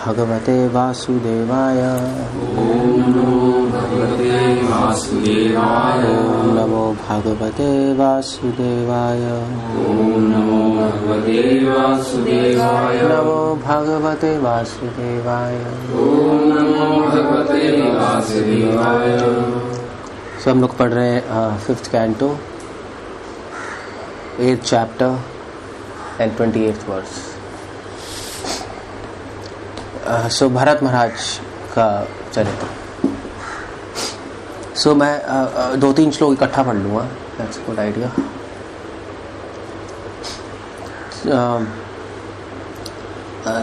भगवते वासुदेवाय। ओम नमो भगवते वासुदेवाय। ओम नमो भगवते वासुदेवाय। ओम नमो भगवते वासुदेवाय। नमो भगवते वासुदेवाय। ओम नमो भगवते वासुदेवाय। सो हम लोग पढ़ रहे हैं 5th canto 8th chapter and 28th verse. So Bharat Maharaj का चरित्र। सो मैं 2-3 श्लोक इकट्ठा पढ़ लूँगा। That's good idea.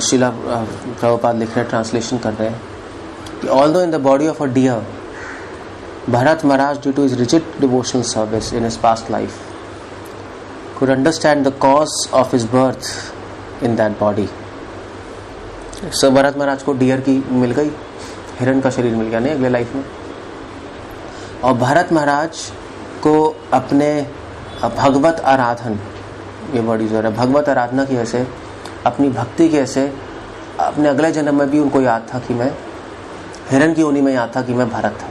Srila Prabhupada लिख रहे, ट्रांसलेशन कर रहे हैं कि although in the body of a deer, Bharat Maharaj, due to his rigid devotional service in his past life, could understand the cause of his birth in that body. So Bharat Maharaj को deer की मिल गई, हिरण का शरीर मिल गया नहीं अगले life में, और भरत महाराज को अपने भगवत आराधन, ये बॉडी जो है भगवत आराधना की वजह से, अपनी भक्ति की वजह से अपने अगले जन्म में भी उनको याद था कि मैं हिरण की योनि में याद था कि मैं भरत था।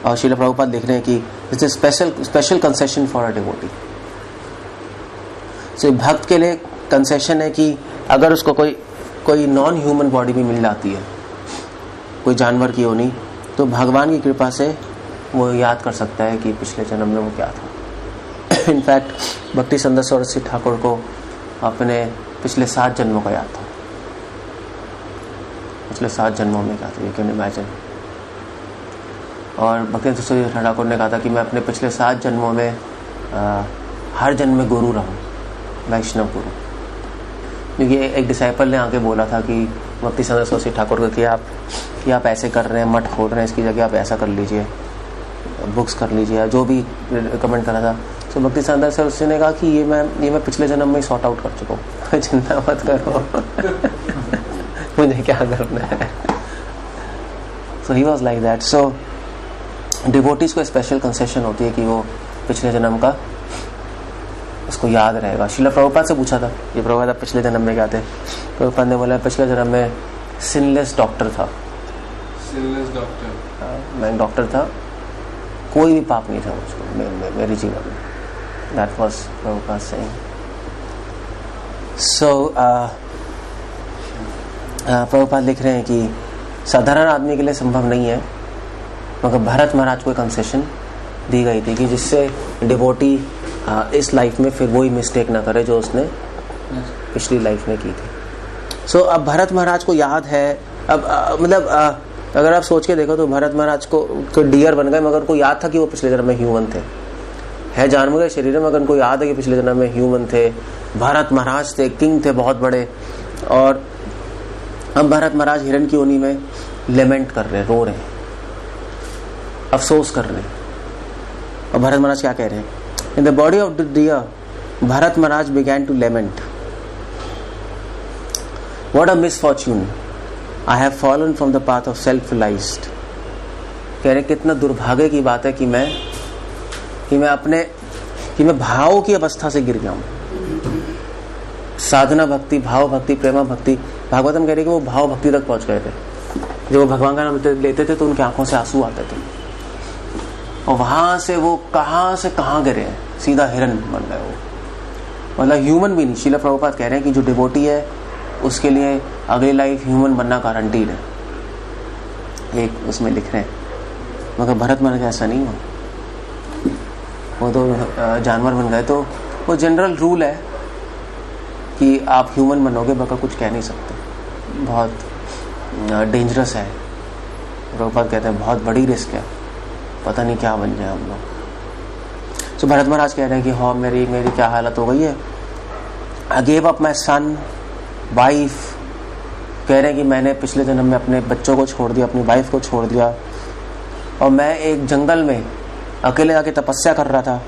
और श्रील प्रभुपाद लिख रहे हैं कि it's a special concession for a devotee. So भक्त के लिए कंसेशन है कि अगर उसको कोई नॉन ह्यूमन बॉडी भी मिल जाती है, कोई जानवर की योनि, तो भगवान की कृपा से वो याद कर सकता है कि पिछले जन्म में वो क्या था। इनफैक्ट भक्ति सुंदर सरस्वती ठाकुर को अपने पिछले 7 जन्मों का याद था। पिछले 7 जन्मों में क्या था, यू कैन इमेजिन। और भक्ति सुंदर ठाकुर ने कहा था कि मैं अपने पिछले 7 जन्मों में हर जन्म में गुरु रहूं, वैष्णव गुरु। क्योंकि एक डिसाइपल ने आके बोला था कि भक्ति सुंदर सरस्वती ठाकुर को कि आप ऐसे कर रहे हैं, मठ खोल रहे हैं, इसकी जगह आप ऐसा कर लीजिए, बुक्स कर लीजिए, जो भी रिकमेंड करा था। तो भक्ति सुंदर सरस्वती ने कहा कि ये मैं पिछले जन्म में ही सॉर्ट आउट कर चुका हूँ, चिंता मत करो, मुझे क्या करना है। So he was like that. So devotees को स्पेशल कंसेशन होती है कि वो पिछले जन्म का उसको याद रहेगा। श्रील प्रभुपाद से पूछा था, ये प्रभुपाद आप पिछले जन्म में क्या थे? प्रभुपाद ने बोला पिछले जन्म में सिनलेस डॉक्टर था। Sinless doctor? मैं डॉक्टर था, कोई भी पाप नहीं था मुझको मेरे जीवन में। That was Prabhupada saying. So Prabhupada लिख रहे हैं कि साधारण आदमी के लिए संभव नहीं है, मगर भरत महाराज को कंसेशन दी गई थी कि जिससे डिवोटी इस लाइफ में फिर वही मिस्टेक ना करे जो उसने पिछली लाइफ में की थी। सो अब भरत महाराज को याद है, अब मतलब अगर आप सोच के देखो तो भरत महाराज को डियर बन गए, मगर उनको याद था कि वो पिछले जन्म में ह्यूमन थे, है जानवर के शरीर में, मगर उनको याद है कि पिछले जन्म में ह्यूमन थे, भरत महाराज थे, किंग थे बहुत बड़े। और अब भरत महाराज हिरण की योनि में लेमेंट कर रहे हैं, रो रहे हैं, अफसोस कर रहे हैं। और भरत महाराज क्या कह रहे हैं? In the body of the dear Bharat Maharaj began to lament, what a misfortune, I have fallen from the path of self realised. कह रहे कितना दुर्भाग्य की बात है कि मैं भाव की अवस्था से गिर गया हूं। साधना भक्ति, भाव भक्ति, प्रेमा भक्ति, भागवतम कह रहे कि वो भाव भक्ति तक पहुंच गए थे। जब वो भगवान का नाम लेते थे तो उनकी आंखों से आंसू आते थे, और वहां से वो कहां से कहां गिरे, सीधा हिरण बन गए वो। मतलब ह्यूमन भी नहीं। श्रील प्रभुपाद कह रहे हैं कि जो डिवोटी है उसके लिए अगली लाइफ ह्यूमन बनना गारंटीड है, एक उसमें लिख रहे हैं। मगर भरत महाराज ऐसा नहीं हुआ, वो तो जानवर बन गए। तो वो जनरल रूल है कि आप ह्यूमन बनोगे मगर कुछ कह नहीं सकते, बहुत डेंजरस है। प्रभुपाद कहते हैं बहुत बड़ी रिस्क है, पता नहीं क्या बन जाए हम लोग। तो भरत महाराज कह रहे हैं कि हाँ मेरी क्या हालत हो गई है। I gave up my son wife, कह रहे हैं कि मैंने पिछले जन्म में अपने बच्चों को छोड़ दिया, अपनी वाइफ को छोड़ दिया, और मैं एक जंगल में अकेले जाके तपस्या कर रहा था।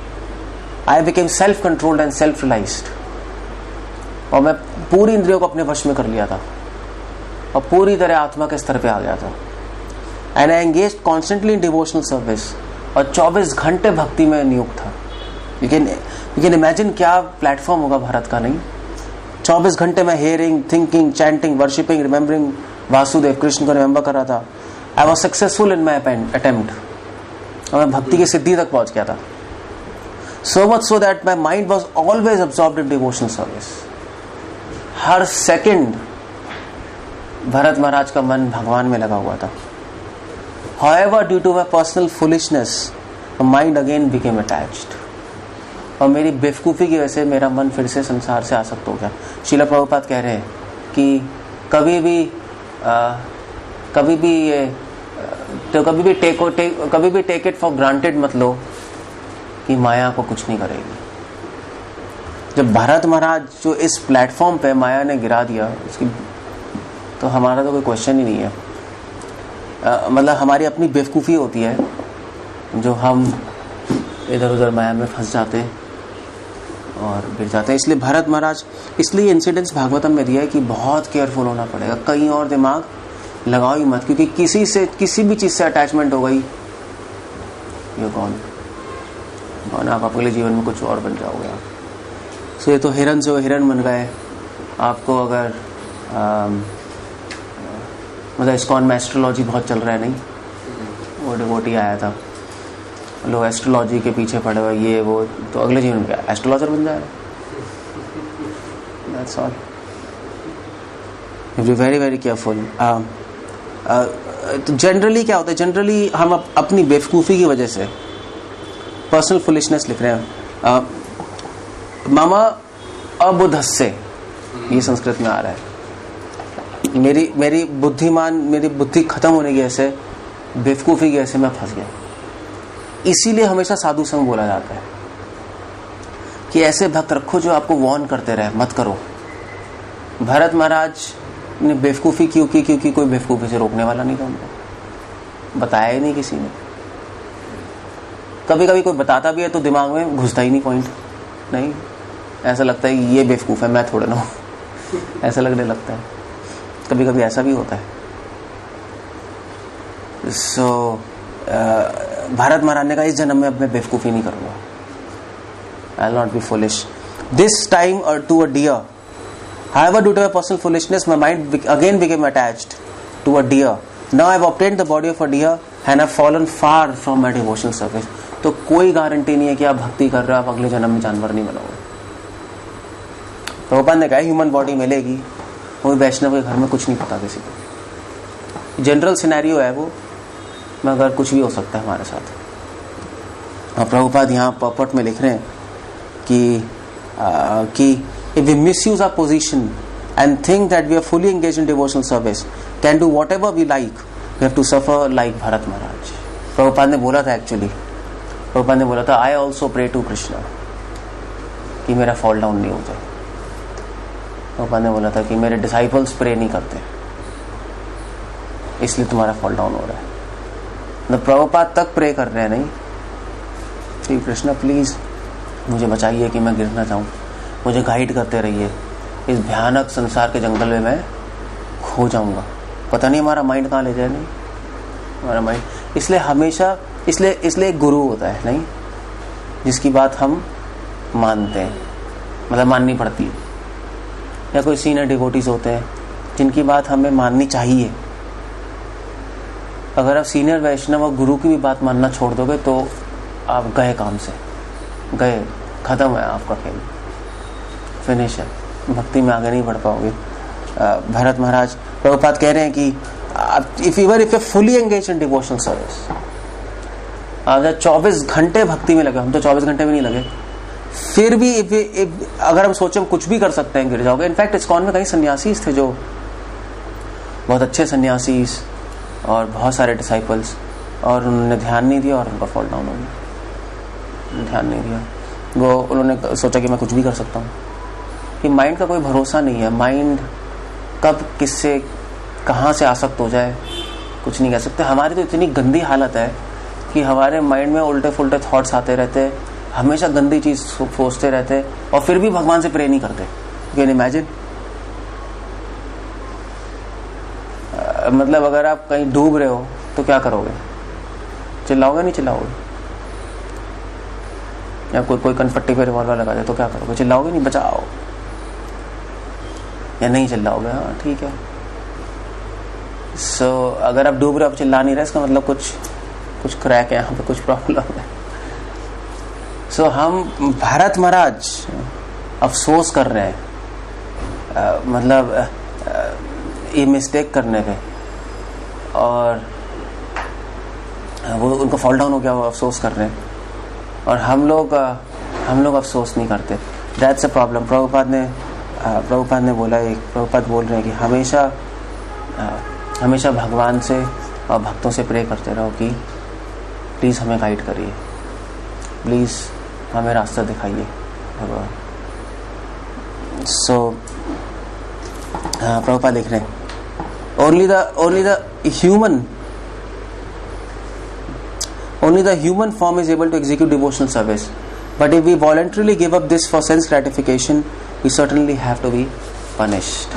I became self controlled and self realised, और मैं पूरी इंद्रियों को अपने वश में कर लिया था और पूरी तरह आत्मा के स्तर पे आ गया था। And I engaged constantly in devotional service, और 24 घंटे भक्ति में नियुक्त था। यू कैन इमेजिन क्या प्लेटफॉर्म होगा भारत का। नहीं, 24 घंटे मैं hearing, thinking, chanting, worshipping, remembering Vasudev, Krishna को रिमेम्बर कर रहा था. I was successful in my attempt. और मैं भक्ति की सिद्धि तक पहुंच गया था. So much so that my mind was always absorbed in devotional service. Her second Bharat Maharaj का मन भगवान में लगा हुआ था. However, due to my personal foolishness, my mind again became attached. और मेरी बेवकूफ़ी की वजह से मेरा मन फिर से संसार से आसक्त हो गया. श्रील प्रभुपाद कह रहे हैं कि कभी भी टेक इट फॉर ग्रांटेड मत लो कि माया को कुछ नहीं करेगी. जब भरत महाराज जो इस प्लेटफॉर्म पे माया ने गिरा दिया उसकी, तो हमारा तो कोई क्वेश्चन ही नहीं है. मतलब हमारी अपनी बेवकूफ़ी होती है जो हम इधर उधर माया में फंस जाते हैं और गिर जाते हैं. इसलिए भरत महाराज, इसलिए इंसिडेंट्स भागवतम में दिया है कि बहुत केयरफुल होना पड़ेगा. कहीं और दिमाग लगाओ ही मत, क्योंकि किसी भी चीज़ से अटैचमेंट हो गई, ये कौन आप अपने जीवन में कुछ और बन जाओगे आप. सो ये तो हिरन से वो हिरन बन गए. आपको अगर मतलब इस्कॉन में एस्ट्रोलॉजी बहुत चल रहा है, नहीं, वो डिवोटी आया था, लोग एस्ट्रोलॉजी के पीछे पड़े हुए, ये वो, तो अगले जीवन में एस्ट्रोलॉजर बन जाएगा. That's all. Be very very careful. तो जनरली क्या होता है, जनरली हम अपनी बेवकूफ़ी की वजह से, पर्सनल फुलिशनेस लिख रहे हैं. मामा अबुधस्से, ये संस्कृत में आ रहा है. मेरी बुद्धि खत्म होने की वजह से, बेवकूफ़ी की वजह से मैं फंस गया. इसीलिए हमेशा साधु संग बोला जाता है कि ऐसे भक्त रखो जो आपको वार्न करते रहे, मत करो. भरत महाराज ने बेवकूफ़ी क्यों की? क्योंकि कोई बेवकूफ़ी से रोकने वाला नहीं था उनको, बताया ही नहीं किसी ने. कभी कभी कोई बताता भी है तो दिमाग में घुसता ही नहीं पॉइंट, नहीं, ऐसा लगता है ये बेवकूफ़ है, मैं थोड़ा ना हूँ, ऐसा लगने लगता है. कभी कभी ऐसा भी होता है. सो भारत महाराज ने कहा इस जन्म में अब मैं बेवकूफ़ी नहीं करूँगा. I will not be foolish this time और to a deer. However, due to my personal foolishness, my mind again became attached to a deer. Now I have obtained the body of a deer and have fallen far from my devotional service. तो कोई guarantee नहीं है कि आप भक्ति कर रहे हो, आप अगले जन्म में जानवर नहीं बनोगे. प्रभुपाद ने कहा ह्यूमन बॉडी मिलेगी, वो वैष्णव के घर में कुछ नहीं पता किसी को. जनरल सिनेरियो है वो, मगर कुछ भी हो सकता है हमारे साथ. और प्रभुपाद यहाँ पॉपट में लिख रहे हैं कि if we misuse our position and think that we are fully engaged in devotional service, can do whatever we like, we have to suffer like Bharat Maharaj. Prabhupada ने बोला था, एक्चुअली प्रभुपाद ने बोला था, I also pray to Krishna कि मेरा fall down नहीं हो जाए. प्रभुपाद ने बोला था कि मेरे डिसाइपल्स प्रे नहीं करते, इसलिए तुम्हारा फॉल डाउन हो रहा है. तो प्रभुपाद तक प्रे कर रहे हैं, नहीं, श्री कृष्ण प्लीज मुझे बचाइए कि मैं गिर ना जाऊं, मुझे गाइड करते रहिए, इस भयानक संसार के जंगल में मैं खो जाऊंगा, पता नहीं हमारा माइंड कहाँ ले जाए. नहीं, हमारा माइंड, इसलिए हमेशा, इसलिए एक गुरु होता है, नहीं, जिसकी बात हम मानते हैं, मतलब माननी पड़ती है. या कोई सीनियर डिवोटीज होते हैं जिनकी बात हमें माननी चाहिए. अगर आप सीनियर वैष्णव और गुरु की भी बात मानना छोड़ दोगे तो आप गए काम से, गए, खत्म है आपका खेल, फिनिश है, भक्ति में आगे नहीं बढ़ पाओगे. भरत महाराज, प्रभुपाद कह रहे हैं कि if you fully engage in devotional service, आप 24 घंटे भक्ति में लगे. हम तो 24 घंटे भी नहीं लगे, फिर भी अगर हम सोचे हम कुछ भी कर सकते हैं, गिर जाओगे. इनफैक्ट इस्कॉन में कई सन्यासी थे जो बहुत अच्छे सन्यासी और बहुत सारे डिसाइपल्स, और उन्होंने ध्यान नहीं दिया और उनका फॉल डाउन हो गया. ध्यान नहीं दिया, वो उन्होंने सोचा कि मैं कुछ भी कर सकता हूँ. कि माइंड का कोई भरोसा नहीं है. माइंड कब किससे कहाँ से आसक्त हो जाए कुछ नहीं कह सकते. हमारी तो इतनी गंदी हालत है कि हमारे माइंड में उल्टे फुल्टे थॉट्स आते रहते, हमेशा गंदी चीज़ सोचते रहते, और फिर भी भगवान से प्रे नहीं करते. Can imagine. मतलब अगर आप कहीं डूब रहे हो तो क्या करोगे? चिल्लाओगे, नहीं चिल्लाओगे? या कोई कनफट्टी पे रिवॉल्वर लगा दे तो क्या करोगे? चिल्लाओगे नहीं, बचाओ. या नहीं चिल्लाओगे? हाँ ठीक है। सो अगर आप डूब रहे हो, आप चिल्ला नहीं रहे, इसका मतलब कुछ क्रैक है यहाँ पे, कुछ प्रॉब्लम है। सो हम भरत महाराज अफसोस कर रहे हैं, मतलब ये मिस्टेक करने पे, और वो उनको फॉल डाउन हो गया, वो अफसोस कर रहे हैं, और हम लोग अफसोस नहीं करते। That's a problem. प्रभुपाद ने बोला, प्रभुपाद बोल रहे हैं कि हमेशा भगवान से और भक्तों से प्रे करते रहो कि प्लीज़ हमें गाइड करिए, प्लीज़ हमें रास्ता दिखाइए भगवान। सो प्रभुपाद लिख रहे हैं, only the human form is able to execute devotional service, but if we voluntarily give up this for sense gratification, we certainly have to be punished.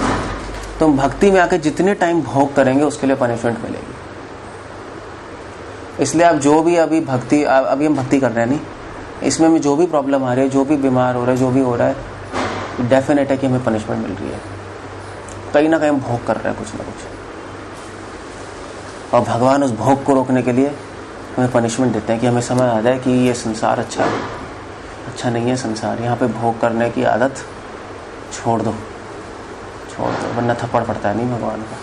तुम भक्ति में आके जितने टाइम भोग करेंगे उसके लिए पनिशमेंट मिलेगी। इसलिए आप जो भी अभी हम भक्ति कर रहे हैं, नहीं, इसमें में जो भी प्रॉब्लम आ रही है, जो भी बीमार हो रहा है, जो भी हो रहा है, डेफिनेट है कि हमें पनिशमेंट मिल रही है। कहीं ना कहीं हम भोग कर रहे हैं कुछ ना कुछ, और भगवान उस भोग को रोकने के लिए हमें पनिशमेंट देते हैं कि हमें समझ आ जाए कि ये संसार अच्छा नहीं है। संसार, यहाँ पे भोग करने की आदत छोड़ दो, वरना थप्पड़ पड़ता है नहीं भगवान का।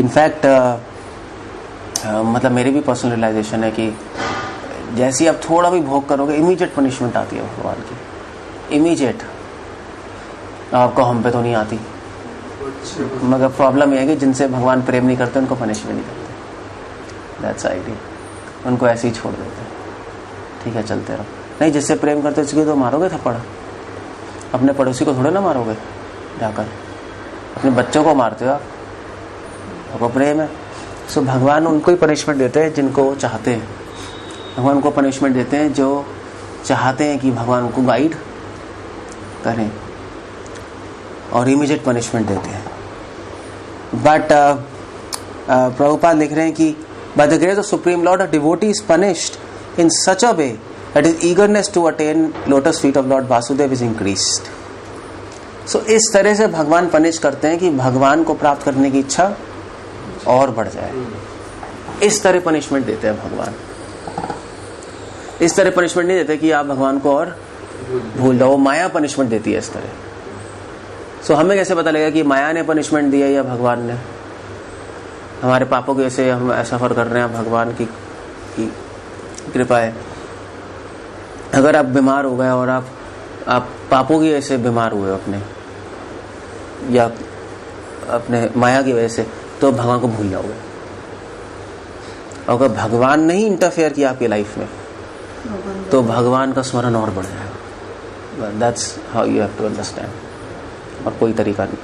इनफैक्ट मतलब मेरी भी पर्सनल रियलाइजेशन है कि जैसे ही आप थोड़ा भी भोग करोगे, इमीडिएट पनिशमेंट आती है भगवान की, इमीडिएट। आपको हम पे तो नहीं आती, मगर प्रॉब्लम यह है कि जिनसे भगवान प्रेम नहीं करते उनको पनिशमेंट नहीं करते। दैट्स आइडिया, उनको ऐसे ही छोड़ देते हैं, ठीक है चलते रहो। नहीं, जिससे प्रेम करते उसको तो मारोगे थप्पड़, अपने पड़ोसी को थोड़े ना मारोगे जाकर, अपने बच्चों को मारते हो आप, वो प्रेम है। सो भगवान उनको ही पनिशमेंट देते हैं जिनको चाहते हैं। भगवान उनको पनिशमेंट देते हैं जो चाहते हैं कि भगवान उनको गाइड करें, और इमीडिएट पनिशमेंट देते हैं। बट प्रभुपाद लिख रहे हैं कि by the grace of Supreme Lord, a devotee is punished in such a way that his eagerness to attain lotus feet of Lord Vasudeva is increased. So इस तरह से भगवान पनिश करते हैं कि भगवान को प्राप्त करने की इच्छा और बढ़ जाए। इस तरह पनिशमेंट देते हैं भगवान। इस तरह पनिशमेंट नहीं देते कि आप भगवान को और भूल जाओ, माया पनिशमेंट देती है इस तरह। सो हमें कैसे पता लगेगा कि माया ने पनिशमेंट दिया या भगवान ने? हमारे पापों की वजह से हम सफर कर रहे हैं, भगवान की कृपा है। अगर आप बीमार हो गए और आप पापों की वजह से बीमार हुए अपने, या अपने माया की वजह से, तो भगवान को भूल जाओगे। अगर भगवान नहीं इंटरफेयर किया आपकी लाइफ में, तो भगवान का स्मरण और बढ़ जाएगा। That's how you have to understand, और कोई तरीका नहीं।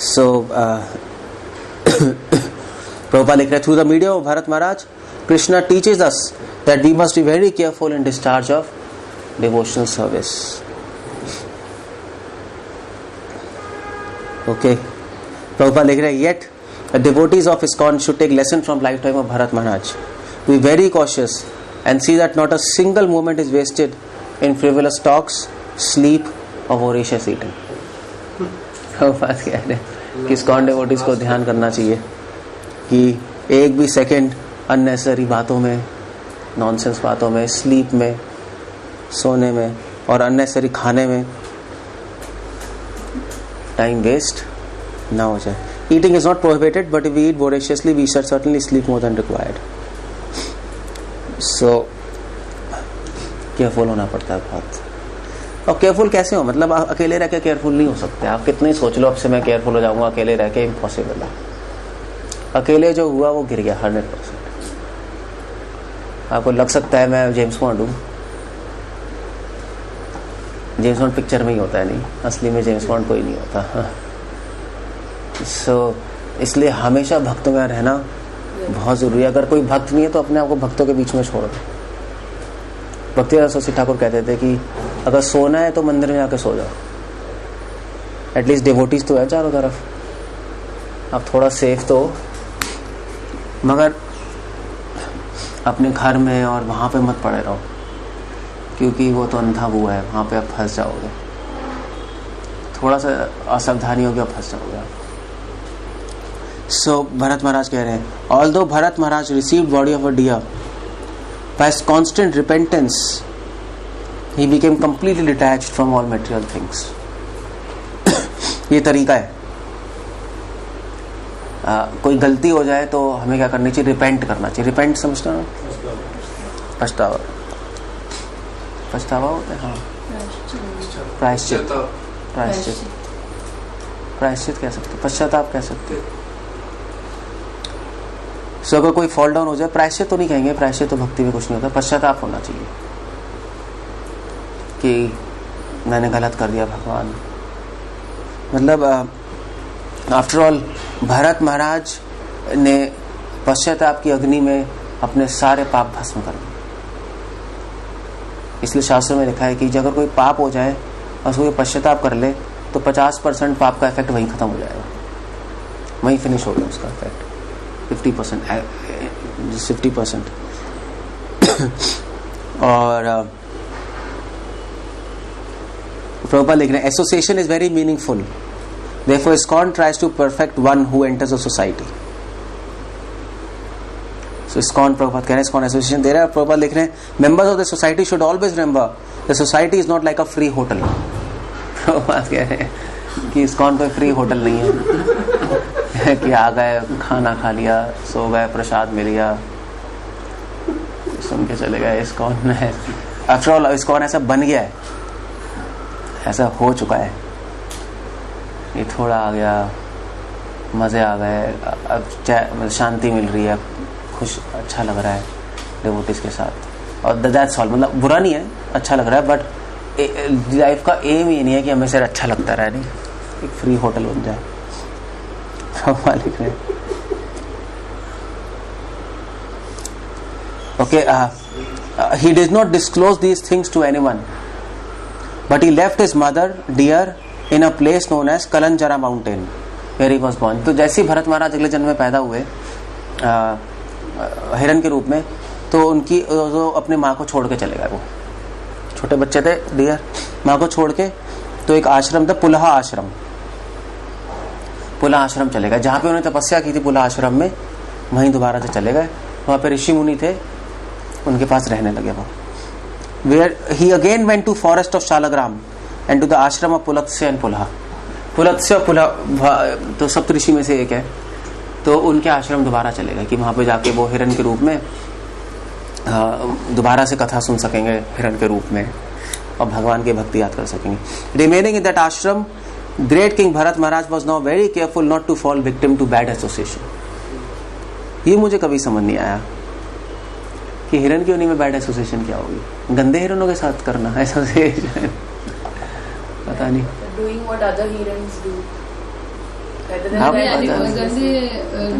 सो Prabhupada लिख रहे, through the medium of Bharat Maharaj, Krishna teaches us that we must be very careful in discharge of devotional service. Okay. Prabhupada लिख रहे, yet the devotees of ISKCON should take lesson from lifetime of Bharat Maharaj. Be very cautious and see that not a single moment is wasted in frivolous talks, sleep or voracious eating. Prabhupada कह रहे कि ISKCON devotees को ध्यान करना चाहिए कि एक भी सेकंड अननेसेसरी बातों में, नॉनसेंस बातों में, स्लीप में, सोने में और अननेसेसरी खाने में टाइम वेस्ट ना हो जाए। Eating is not prohibited, but if we eat voraciously, we should certainly sleep more than required. So careful होना पड़ता है बहुत। और केयरफुल कैसे हो? मतलब आप अकेले रह के केयरफुल नहीं हो सकते। आप कितने ही सोच लो अब से मैं केयरफुल हो जाऊंगा, अकेले रह के इम्पॉसिबल है। अकेले जो हुआ वो गिर गया 100%। आपको लग सकता है मैं जेम्स बॉन्ड हूँ, जेम्स बॉन्ड पिक्चर में ही होता है, नहीं असली में जेम्स बॉन्ड कोई नहीं होता। सो इसलिए हमेशा भक्तों में रहना बहुत जरूरी है। अगर कोई भक्त नहीं है तो अपने आप को भक्तों के बीच में छोड़ दो। भक्तिवेदांत सरस्वती ठाकुर कहते थे कि अगर सोना है तो मंदिर में जाके सो जाओ, एटलीस्ट डिवोटीज तो है चारों तरफ, आप थोड़ा सेफ तो, मगर अपने घर में और वहां पे मत पड़े रहो, क्योंकि वो तो अंधा हुआ है, वहां पे आप फंस जाओगे। थोड़ा सा असावधानी हो गया, फंस जाओगे। सो भरत महाराज कह रहे हैं, although Bharat Maharaj received body of a deer by constant repentance he became completely detached from all material things. ये तरीका है। कोई गलती हो जाए तो हमें क्या करनी चाहिए? रिपेंट करना चाहिए। रिपेंट समझते हो? पछतावा, पछतावा होता है। हाँ, प्रायश्चित, प्रायश्चित, प्रायश्चित कह सकते, पश्चाताप कह सकते। सो अगर कोई फॉल डाउन हो जाए, प्रायश्चित तो नहीं कहेंगे, प्रायश्चित तो भक्ति में कुछ नहीं होता, पश्चाताप होना चाहिए कि मैंने गलत कर दिया भगवान। मतलब आफ्टर ऑल भरत महाराज ने पश्चाताप की अग्नि में अपने सारे पाप भस्म कर दिए। इसलिए शास्त्रों में लिखा है कि अगर कोई पाप हो जाए और उसको पश्चाताप कर ले तो 50% पाप का इफेक्ट वहीं खत्म हो जाएगा, वहीं फिनिश हो गया उसका इफेक्ट। 50%। और प्रभुपाद लिख रहे हैं, association is very meaningful, therefore ISKCON tries to perfect one who enters a society. So ISKCON, Prabhupada कह रहे हैं, ISKCON एसोसिएशन दे रहा है। प्रभुपाद लिख रहे हैं, members of the society should always remember the society is not like a free hotel. Prabhupada कह रहे हैं कि ISKCON कोई फ्री होटल नहीं है कि आ गए, खाना खा लिया, सो गए, प्रसाद मिल गया, सुन के चले गए। ISKCON है, आफ्टर ऑल ISKCON ऐसा बन गया है, ऐसा हो चुका है। ये थोड़ा आ गया, मज़े आ गए, अब शांति मिल रही है, खुश, अच्छा लग रहा है डिवोटीज के साथ, और दैट्स ऑल। मतलब बुरा नहीं है, अच्छा लग रहा है, बट लाइफ का एम ये नहीं है कि हमेशा अच्छा लगता रहे, नहीं, एक फ्री होटल बन जाए। लिख रहे okay, he did not disclose these things to anyone, but he left his mother dear in a place known as Kalanjara mountain where he was born. तो जैसे भरत महाराज अगले जन्म में पैदा हुए हिरण के रूप में, तो उनकी जो अपने माँ को छोड़ के चले गए, वो छोटे बच्चे थे, डियर, माँ को छोड़ के, तो एक आश्रम था, पुलहा आश्रम, पुलहा आश्रम चले गए, जहाँ पे उन्होंने तपस्या की थी पुलहा आश्रम में, वहीं दोबारा से चले गए। वहाँ पे ऋषि मुनि थे, उनके पास रहने लगे वो। Where he again went to forest of Shalagram and to the ashram of Pulatsya and Pulha. Pulastya पुलहा तो सप्तऋषि में से एक है, तो उनके आश्रम दोबारा चले गए कि वहां पे जाके वो हिरण के रूप में दोबारा से कथा सुन सकेंगे, हिरण के रूप में, और भगवान की भक्ति याद कर सकेंगे। Remaining in that ashram, great king Bharat Maharaj was now very careful not to fall victim to bad association. ये मुझे कभी समझ नहीं आया कि हिरण की योनि में बैड एसोसिएशन क्या होगी, गंदे हिरणों के साथ करना एसोसिएशन, पता नहीं। Doing what other herons do. गंदे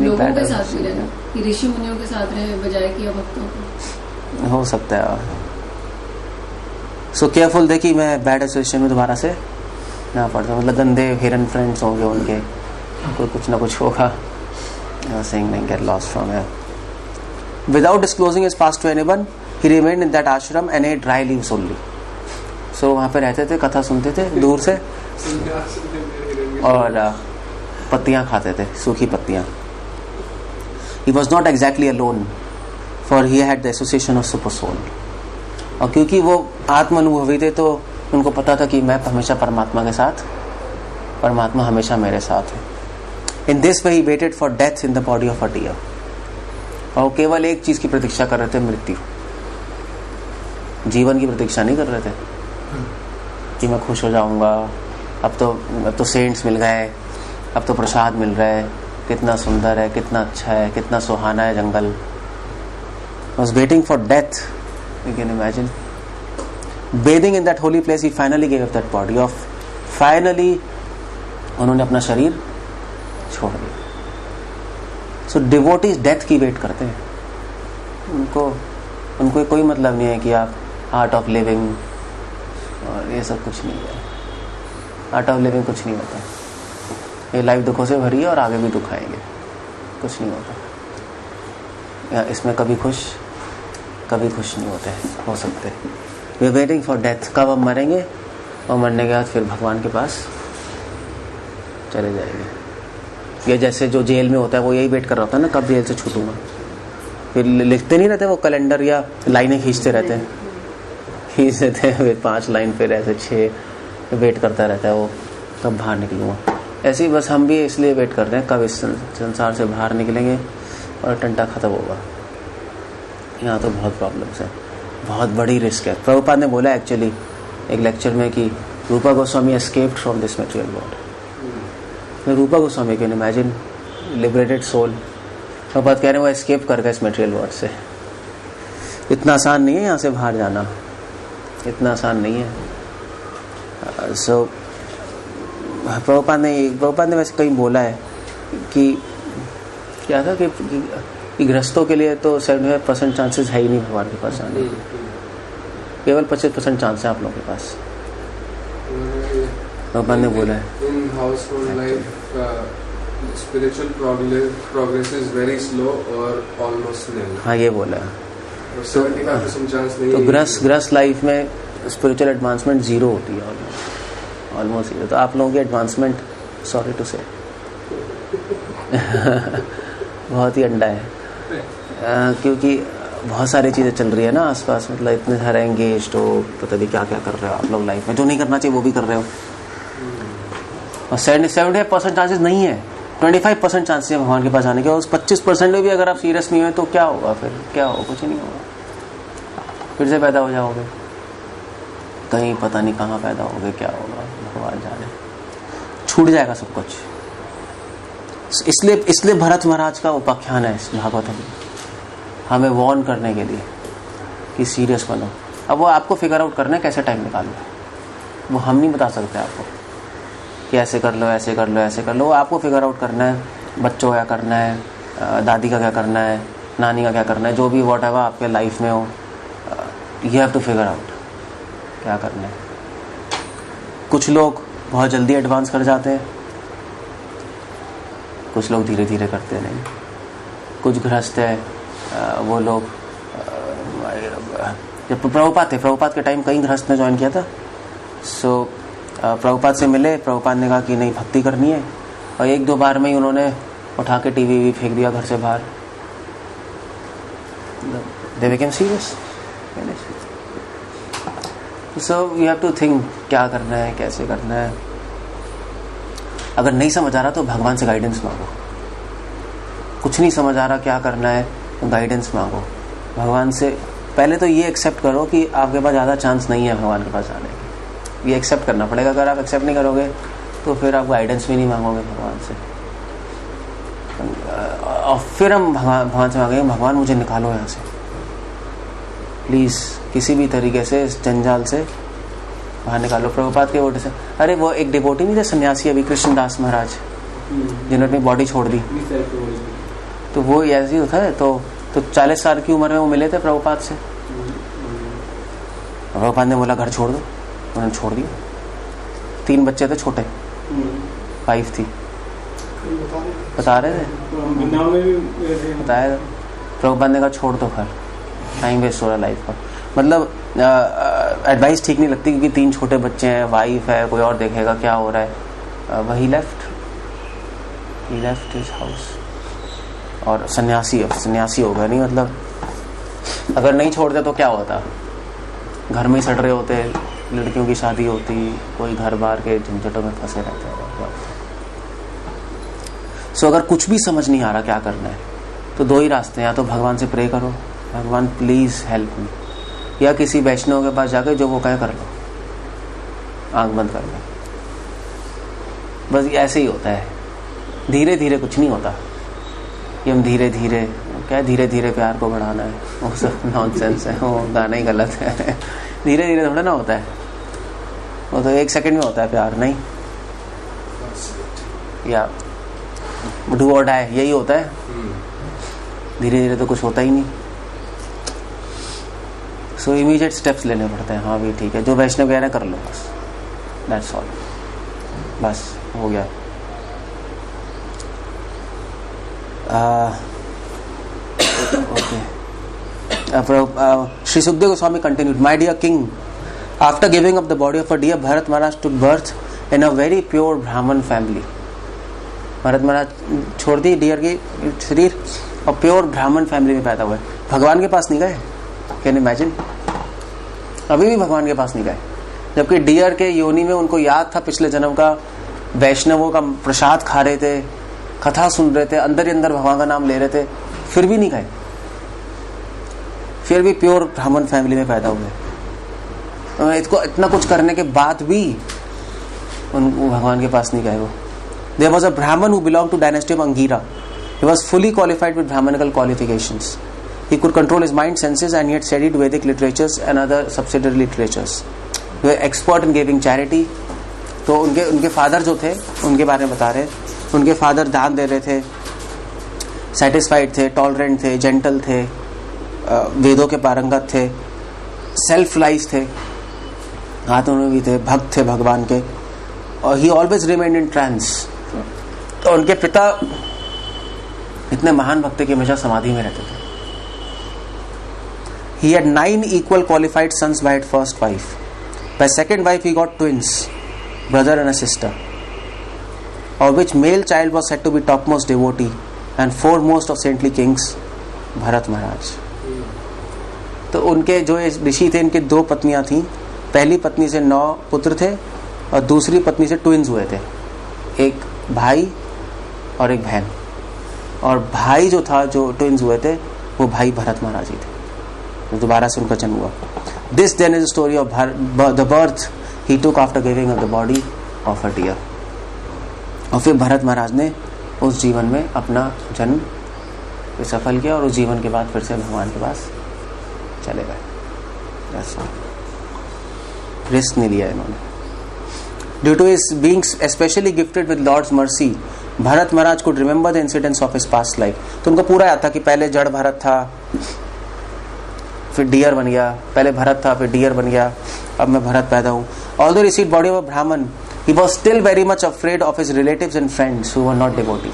लोगों के साथ भी रहना, ऋषि मुनियों के साथ रहे बजाय कि भक्तों को, हो सकता है। सो केयरफुल थे कि मैं बैड एसोसिएशन में दोबारा से ना पड़ जाऊं, मतलब गंदे हिरन फ्रेंड्स होंगे उनके, कोई कुछ ना कुछ होगा, saying नहीं, get lost from here. Without disclosing his past to anyone, he remained in that ashram and ate dry leaves only. So वहाँ पे रहते थे, कथा सुनते थे दूर से, और पत्तियां खाते थे, सूखी पत्तियां। He was not exactly alone, for he had the association of super soul. और क्योंकि वो आत्म अनुभवी थे, तो उनको पता था कि मैं हमेशा परमात्मा के साथ, परमात्मा हमेशा मेरे साथ है। In this way he waited for death in the body of a deer. और केवल एक चीज की प्रतीक्षा कर रहे थे, मृत्यु। जीवन की प्रतीक्षा नहीं कर रहे थे कि मैं खुश हो जाऊंगा, अब तो सेंट्स मिल गए, अब तो प्रसाद मिल रहा है, कितना सुंदर है, कितना अच्छा है, कितना सुहाना है जंगल। was waiting for death, you can imagine. Bathing in that holy place, he finally gave up that body of, finally उन्होंने अपना शरीर छोड़ दिया। सो डिवोटीज डेथ की वेट करते हैं, उनको कोई मतलब नहीं है कि आप आर्ट ऑफ लिविंग और ये सब कुछ नहीं है। आर्ट ऑफ लिविंग कुछ नहीं होता, ये लाइफ दुखों से भरी है और आगे भी दुख आएंगे, कुछ नहीं होता। इसमें कभी खुश नहीं होते हैं, हो सकते। We are waiting for death, कब हम मरेंगे, और मरने के बाद फिर भगवान के पास चले जाएंगे। ये जैसे जो जेल में होता है वो यही वेट कर रहा होता है ना, कब जेल से छूटूंगा। फिर लिखते नहीं रहते वो कैलेंडर या लाइनें खींचते रहते हैं, खींच देते हैं फिर 5 लाइन, फिर ऐसे 6 वेट करता रहता है वो, कब बाहर निकलूँगा। ऐसे ही बस हम भी इसलिए वेट कर रहे हैं कब इस संसार से बाहर निकलेंगे और टंटा ख़त्म होगा। यहाँ तो बहुत प्रॉब्लम्स है, बहुत बड़ी रिस्क है। प्रभुपाद ने बोला एक्चुअली एक लेक्चर में कि Rupa Goswami escaped from this material world. Rupa Goswami can imagine liberated soul. Prabhupada कह रहे हैं वो एस्केप कर गए इस मटेरियल वर्ल्ड से। इतना आसान नहीं है यहाँ से बाहर जाना, इतना आसान नहीं है। सो प्रभुपाद ने वैसे कहीं बोला है कि क्या था कि गृहस्थों के लिए तो 75% चांसेस है ही नहीं भगवान के पास आने के, केवल 25% चांस है आप लोगों के पास। प्रभुपाद ने बोला है in household life spiritual progress is very slow और ऑलमोस्ट निल। हाँ ये बोला है। 75% चांस नहीं तो है। गृहस्थ लाइफ में स्पिरिचुअल एडवांसमेंट 0 होती है, ऑलमोस्ट 0। तो आप लोगों की एडवांसमेंट सॉरी टू से बहुत ही अंडा है, क्योंकि बहुत सारी चीज़ें चल रही है ना आसपास। मतलब इतने सारे एंगेज्ड हो, पता नहीं क्या क्या कर रहे हो आप लोग लाइफ में, जो नहीं करना चाहिए वो भी कर रहे हो। और 75% चांसेस नहीं है, 25% चांसेस है भगवान के पास आने के। और उस 25% में भी अगर आप सीरियस नहीं हो तो क्या होगा फिर? क्या होगा? कुछ नहीं होगा, फिर से पैदा हो जाओगे कहीं, पता नहीं कहाँ पैदा होगे, क्या होगा भगवान जाने, छूट जाएगा सब कुछ। इसलिए भरत महाराज का उपाख्यान है इस भागवतम में, हमें वार्न करने के लिए कि सीरियस बनो। अब वो आपको फिगर आउट करना है कैसे टाइम निकालो, वो हम नहीं बता सकते आपको कि ऐसे कर लो, ऐसे कर लो, ऐसे कर लो। वो आपको फिगर आउट करना है, बच्चों का क्या करना है, दादी का क्या करना है, नानी का क्या करना है, जो भी वॉट एवर आपके लाइफ में हो, you have to figure out क्या करना है। कुछ लोग बहुत जल्दी एडवांस कर जाते हैं, कुछ लोग धीरे धीरे करते नहीं। कुछ गृहस्थ है वो लोग, जब प्रभुपाद के टाइम कई गृहस्थ ने ज्वाइन किया था। सो प्रभुपाद से मिले, प्रभुपाद ने कहा कि नहीं भक्ति करनी है, और 1-2 बार में ही उन्होंने उठा के टीवी भी फेंक दिया घर से बाहर। They became serious. So you have to think क्या करना है, कैसे करना है। अगर नहीं समझ आ रहा तो भगवान से गाइडेंस मांगो। कुछ नहीं समझ आ रहा क्या करना है तो गाइडेंस मांगो भगवान से। पहले तो ये एक्सेप्ट करो कि आपके पास ज़्यादा चांस नहीं है भगवान के पास आने की, ये एक्सेप्ट करना पड़ेगा। अगर आप एक्सेप्ट नहीं करोगे तो फिर आप गाइडेंस भी नहीं मांगोगे भगवान से। और फिर हम भगवान से मांगेंगे भगवान मुझे निकालो यहाँ से प्लीज़, किसी भी तरीके से इस जंजाल से बाहर निकालो। प्रभुपाद के वोट से, अरे वो एक डिवोटी नहीं थे सन्यासी अभी कृष्णदास महाराज, जिन्होंने अपनी बॉडी छोड़ दी, तो वो ऐसे ही होता है। तो 40 साल की उम्र में वो मिले थे प्रभुपाद से। प्रभुपाद ने बोला घर छोड़ दो, उन्होंने छोड़ दिया। 3 बच्चे थे छोटे, 5 थी, बता रहे थे, बताया। प्रभुपाद ने कहा छोड़ दो घर, टाइम वेस्ट हो रहा लाइफ का। मतलब एडवाइस ठीक नहीं लगती, क्योंकि 3 छोटे बच्चे हैं, वाइफ है, कोई और देखेगा क्या हो रहा है। वही लेफ्ट हिज हाउस और सन्यासी हो गया। नहीं मतलब अगर नहीं छोड़ते तो क्या होता, घर में ही सड़ रहे होते, लड़कियों की शादी होती, कोई घर बार के झंझटों में फंसे रहते हैं। सो अगर कुछ भी समझ नहीं आ रहा क्या करना है तो 2 ही रास्ते हैं, या तो भगवान से प्रे करो भगवान प्लीज हेल्प मी, या किसी वैष्णव के पास जाकर जो वो कहे कर लो, आंख बंद कर लो। बस ऐसे ही होता है, धीरे धीरे कुछ नहीं होता। ये हम धीरे धीरे प्यार को बढ़ाना है, वो सब नॉनसेंस है, वो गाना ही गलत है। धीरे धीरे थोड़ा ना होता है, वो तो 1 सेकंड में होता है प्यार, नहीं या डू और डाई, यही होता है। धीरे धीरे तो कुछ होता ही नहीं। सो इमीडिएट स्टेप्स लेने पड़ते हैं। हाँ भी ठीक है, जो वैष्णव कह रहे हैं कर लो, बस दैट्स ऑल, बस हो गया। Sri Sukdev Goswami continued, my dear king, after giving up the body of a dear Bharat Maharaj took birth in a very pure Brahman family. Bharat महाराज छोड़ दी डियर की शरीर और प्योर ब्राह्मण फैमिली में पैदा हुए, भगवान के पास नहीं गए। कैन इमेजिन, अभी भी भगवान के पास नहीं गए, जबकि डियर के योनि में उनको याद था पिछले जन्म का, वैष्णवों का प्रसाद खा रहे थे, कथा सुन रहे थे, अंदर ही अंदर भगवान का नाम ले रहे थे, फिर भी नहीं गए, फिर भी प्योर ब्राह्मण फैमिली में पैदा हुए। इसको इतना कुछ करने के बाद भी उनको भगवान के पास नहीं गए वो। There was a Brahman who belonged to dynasty of Angira. He was fully qualified with Brahmanical qualifications. He could control his mind, senses, and he had studied Vedic literatures and other subsidiary literatures. He was expert in giving charity. तो उनके father जो थे उनके बारे में बता रहे, उनके फादर दान दे रहे थे, सेटिस्फाइड थे, टॉलरेंट थे, जेंटल थे, वेदों के पारंगत थे, सेल्फ लाइज थे, हाथों में भी थे, भक्त थे भगवान के, और he always remained in trance. तो उनके पिता इतने महान भक्त के हमेशा समाधि में रहते थे। He had 9 equal qualified sons by his first wife. By second wife he got twins, brother and a sister, of which male child was said to be topmost devotee and foremost of saintly kings, Bharat महाराज। तो उनके जो ऋषि थे, इनके 2 पत्नियां थीं। पहली पत्नी से 9 पुत्र थे और दूसरी पत्नी से ट्विंस हुए थे, एक भाई और एक बहन। और भाई जो था, जो ट्विंस हुए थे, वो भाई भरत महाराज ही थे, दोबारा से उनका जन्म हुआ। This then is story of the birth he took after giving the body of a deer. और फिर भरत महाराज ने उस जीवन में अपना जन्म सफल किया और उस जीवन के बाद फिर से भगवान के पास चले गए। रिस्क नहीं लिया इन्होंने। Due to his being especially gifted with Lord's mercy, Bharat Maharaj could remember the incidents of his past life. तो उनको पूरा याद था कि पहले जड़ भरत था, फिर डियर बन गया, पहले भरत था, फिर डियर बन गया, अब मैं भरत पैदा हूँ। Although he received body of a Brahman, he was still very much afraid of his relatives and friends who were not devotee.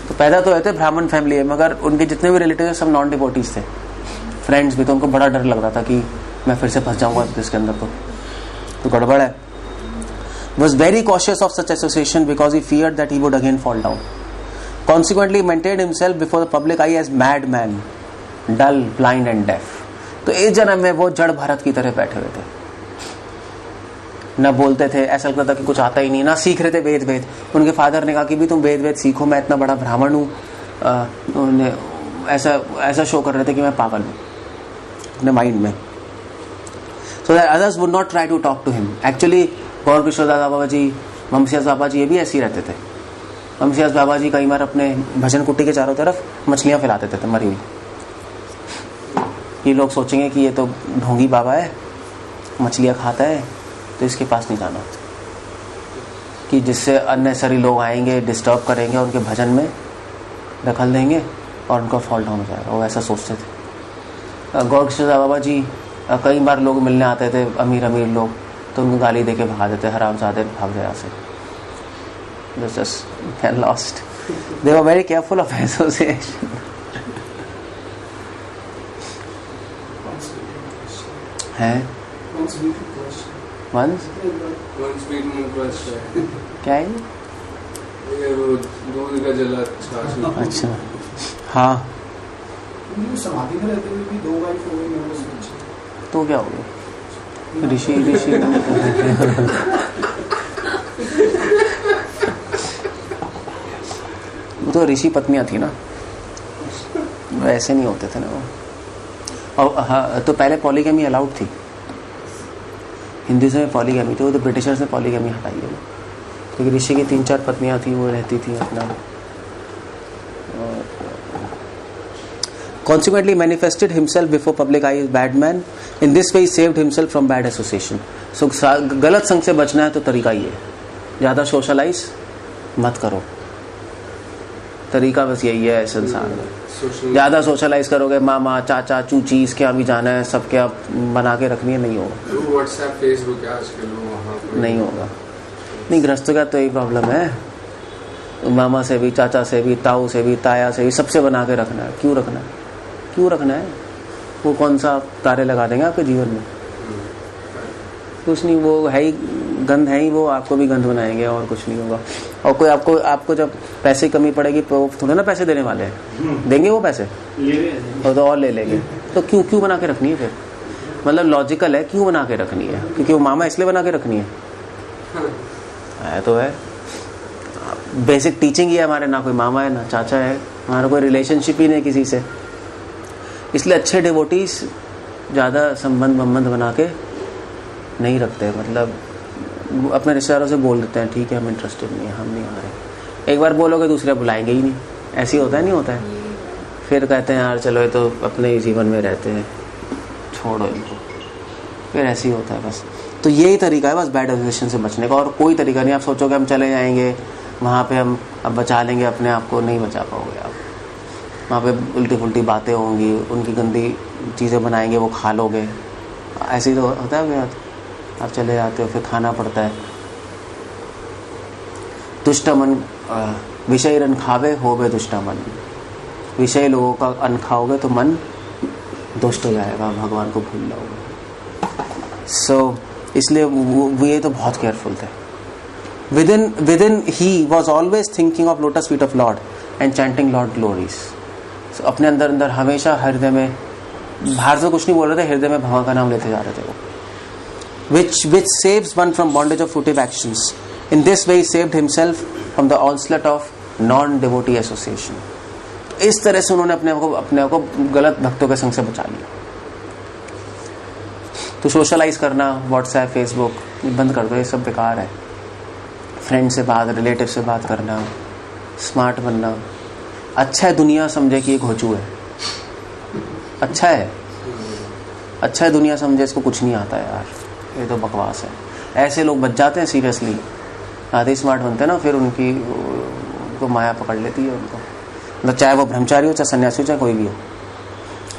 तो पैदा तो होते ब्राह्मण फैमिली है, मगर उनके जितने भी रिलेटिव सब नॉन डिवोटीज थे, फ्रेंड्स भी। तो उनको बड़ा डर लग रहा था कि मैं फिर से फंस जाऊंगा इसके अंदर, तो गड़बड़ है। Was very cautious of such association because he feared that he would again fall down. Consequently, he maintained himself before the public eye as madman, dull, blind and deaf. तो इस जन्म में वो जड़ भरत की तरह बैठे हुए थे, न बोलते थे, ऐसा लगता था कि कुछ आता ही नहीं, ना सीख रहे थे वेद। उनके फादर ने कहा कि भी तुम वेद सीखो, मैं इतना बड़ा ब्राह्मण हूँ। उन्होंने ऐसा शो कर रहे थे कि मैं पागल हूँ अपने माइंड में। So that others would not try to talk to him. Actually, गौर किशोर दादा बाबा जी, वंशियास बाबा जी, ये भी ऐसे ही रहते थे। वंशियास बाबा जी कई बार अपने भजन कुटी के चारों तरफ मछलियां फैलाते थे मरी हुई। ये लोग सोचेंगे कि ये तो ढोंगी बाबा है, मछलियां खाता है, तो इसके पास नहीं जाना, कि जिससे अननेसेसरी लोग आएंगे, डिस्टर्ब करेंगे, उनके भजन में दखल देंगे और उनका फॉल डाउन हो जाएगा। वो ऐसा सोचते थे। गौर किशोर दादा बाबा जी कई बार लोग मिलने आते थे, अमीर लोग, तो उनको गाली देके भगा देते, हरामजादे, भाग जाए से। Just lost. They were very careful of association. है? Once beaten question. क्या है? ये वो दूध का जला छाछ। अच्छा, हाँ। समाधि में रहते हुए भी 2 वाइफ हो गई, तो क्या हो गया? ऋषि वो तो ऋषि पत्नियां थी ना, ऐसे नहीं होते थे ना वो। और हाँ, तो पहले पॉलीगैमी अलाउड थी, हिंदुइज्म में पॉलीगैमी थी, वो तो ब्रिटिशर्स ने पॉलीगैमी हटाई है। क्योंकि ऋषि की 3-4 पत्नियां थी, वो रहती थी अपना। Consequently, manifested himself before public eye as bad man. In this way, he saved himself from bad association. So, गलत संग से बचना है तो तरीका ये है, ज़्यादा सोशलाइज मत करो। तरीका बस यही है संसार में। ज़्यादा सोशलाइज करोगे, मामा चाचा चूची इसके यहाँ भी जाना है, सबके यहाँ बना के रखनी है, नहीं होगा। व्हाट्सएप फेसबुक आजकल वहाँ नहीं होगा। नहीं, गृहस्थ का तो यही प्रॉब्लम है, मामा से भी, चाचा से भी, ताऊ से भी, ताया से भी, सबसे बना के रखना है। क्यों रखना है? क्यों रखना है? वो कौन सा तारे लगा देंगे आपके जीवन में? कुछ नहीं, वो है ही गंध है ही वो, आपको भी गंध बनाएंगे और कुछ नहीं होगा। और कोई आपको जब पैसे की कमी पड़ेगी तो थोड़े ना पैसे देने वाले हैं, देंगे वो पैसे और तो और ले लेंगे। तो क्यों बना के रखनी है फिर? मतलब लॉजिकल है, क्यों बना के रखनी है? क्योंकि वो मामा इसलिए बना के रखनी है तो है। बेसिक टीचिंग ही है हमारे, ना कोई मामा है ना चाचा है, हमारा कोई रिलेशनशिप ही नहीं किसी से। इसलिए अच्छे डिवोटीज ज़्यादा संबंध बना के नहीं रखते। मतलब अपने रिश्तेदारों से बोल देते हैं ठीक है हम इंटरेस्टेड नहीं है, हम नहीं आ रहे। एक बार बोलोगे दूसरे बुलाएंगे ही नहीं, ऐसे ही होता है नहीं होता है। फिर कहते हैं यार चलो ये तो अपने ही जीवन में रहते हैं, छोड़ो इनको, फिर ऐसे ही होता है बस। तो यही तरीका है बस बैड एसोसिएशन से बचने का, और कोई तरीका नहीं। आप सोचोगे हम चले जाएंगे वहाँ पे, हम अब बचा लेंगे अपने आप को, नहीं बचा पाओगे आप। वहाँ पे उल्टी पुल्टी बातें होंगी, उनकी गंदी चीज़ें बनाएंगे, वो खा लोगे। ऐसे ही तो होता है मेरे साथ। आप चले जाते हो फिर खाना पड़ता है। दुष्ट मन विषय रन खावे होवे दुष्ट मन, विषय लोगों का अन्न खाओगे तो मन दुष्ट हो जाएगा, भगवान को भूल जाओगे। सो इसलिए वो ये तो बहुत केयरफुल थे। Within he was always thinking of lotus feet of Lord and chanting Lord glories. So अपने अंदर हमेशा हृदय में, बाहर से कुछ नहीं बोल रहे थे, हृदय में भगवान का नाम लेते जा रहे थे वो। Which saves one from bondage of furtive actions. In this way he saved himself from the onslaught of non-devotee association. इस तरह से उन्होंने अपने को गलत भक्तों के संग से बचा लिया। तो सोशलाइज करना, व्हाट्सएप फेसबुक बंद कर दो, ये सब बेकार है। फ्रेंड से बात, रिलेटिव से बात करना, स्मार्ट बनना। अच्छा है दुनिया समझे कि ये घोचू है, अच्छा है दुनिया समझे इसको कुछ नहीं आता है यार, ये तो बकवास है। ऐसे लोग बच जाते हैं सीरियसली, आधे स्मार्ट बनते हैं ना, फिर उनको माया पकड़ लेती है उनको। मतलब चाहे वो ब्रह्मचारी हो, चाहे सन्यासी हो, चाहे कोई भी हो।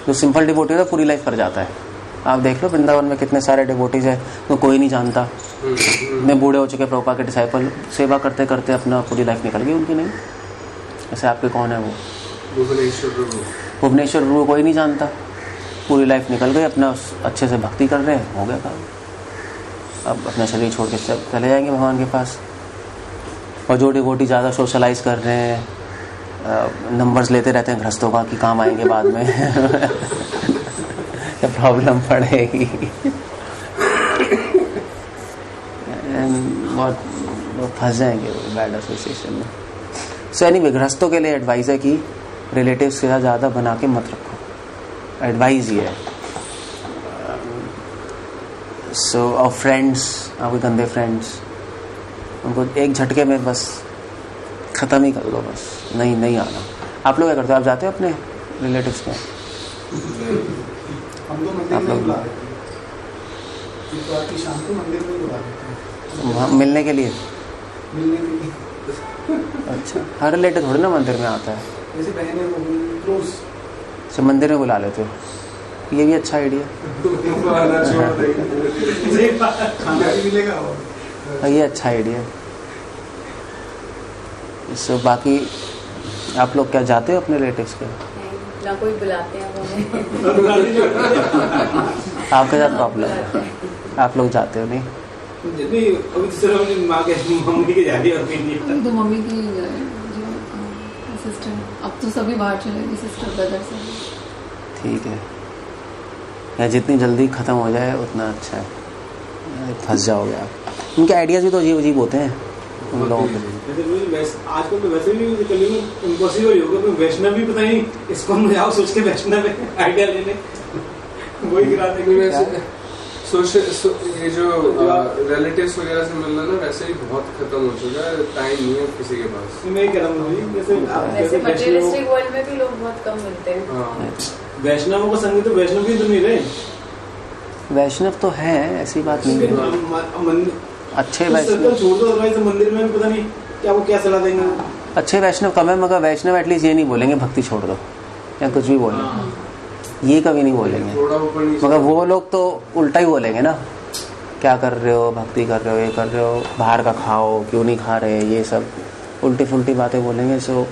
जो सिंपल डिवोटी है पूरी लाइफ कर जाता है। आप देख लो वृंदावन में कितने सारे डिवोटीज है तो कोई नहीं जानता। मैं बूढ़े हो चुके प्रभुपाद के डिसाइपल, सेवा करते करते अपना पूरी लाइफ निकल गई उनकी। नहीं ऐसे आपके कौन है वो? भुवनेश्वर प्रभु कोई नहीं जानता, पूरी लाइफ निकल गई, अपना अच्छे से भक्ति कर रहे हैं, हो गया काम। अब अपना शरीर छोड़ के चले जाएंगे भगवान के पास। और जो डिवोटी ज़्यादा सोशलाइज कर रहे हैं, नंबर्स लेते रहते हैं गृहस्थों का कि काम आएंगे बाद में प्रॉब्लम पड़ेगी, बहुत फंस जाएंगे वो बैड एसोसिएशन में। सो एनीवे गृहस्थों के लिए एडवाइस है कि रिलेटिव्स के साथ ज़्यादा बना के मत रखो, एडवाइस ये है। सो और फ्रेंड्स, आपके गंदे फ्रेंड्स, उनको एक झटके में बस ख़त्म ही कर दो, बस नहीं आना। आप लोग क्या करते हो? आप जाते हो अपने रिलेटिव्स के? हम तो मंदिर में बुला देते हैं, शाम को मंदिर में बुला देते हैं। वहाँ मिलने के लिए? मिलने के लिए। अच्छा, हर रिलेटिव थोड़ी ना मंदिर में आता है। जैसे बहनें हो गई, क्लोज, तो मंदिर में बुला लेते हो, ये भी अच्छा आइडिया। खाना भी मिलेगा, ये अच्छा आइडिया। सो बाकी आप लोग क्या जाते हो अपने रिलेटिव्स के? ना कोई बुलाते हैं हमें। आपके साथ प्रॉब्लम है, आप लोग जाते हो नहीं? अभी मम्मी की जा रही है तो मम्मी की जो सिस्टर, अब तो सभी बाहर चले गए, सिस्टर ब्रदर सब। ठीक है, या जितनी जल्दी ख़त्म हो जाए उतना अच्छा है, फंस जाओगे आप। उनके आइडियाज़ भी तो अजीब अजीब होते हैं उन लोगों के। आजकल तो वैसे भी इम्पॉसिबल ही होगा, वैष्णव भी पता नहीं इसको मजाक सोच के वैष्णव आइडिया लेने वही गिराते हैं। ये जो रिलेटिव्स वगैरह से मिलना ना वैसे ही बहुत खत्म हो चुका है, टाइम नहीं है किसी के पास। मैं कह रहा हूँ वैसे मटेरियलिस्टिक वर्ल्ड में भी लोग बहुत कम मिलते हैं। वैष्णवों का संग तो वैष्णव भी तो नहीं रहे, वैष्णव तो है, ऐसी बात नहीं है। अच्छे वैष्णव छोड़ दो, मंदिर में पता नहीं क्या वो क्या सलाह देंगे। अच्छे वैष्णव कम है, मगर वैष्णव एटलीस्ट ये नहीं बोलेंगे भक्ति छोड़ दो या कुछ भी बोलेंगे, ये कभी नहीं बोलेंगे। मगर वो लोग तो उल्टा ही बोलेंगे ना, क्या कर रहे हो, भक्ति कर रहे हो, ये कर रहे हो, बाहर का खाओ, क्यों नहीं खा रहे, ये सब उल्टी फुल्टी बातें बोलेंगे। सो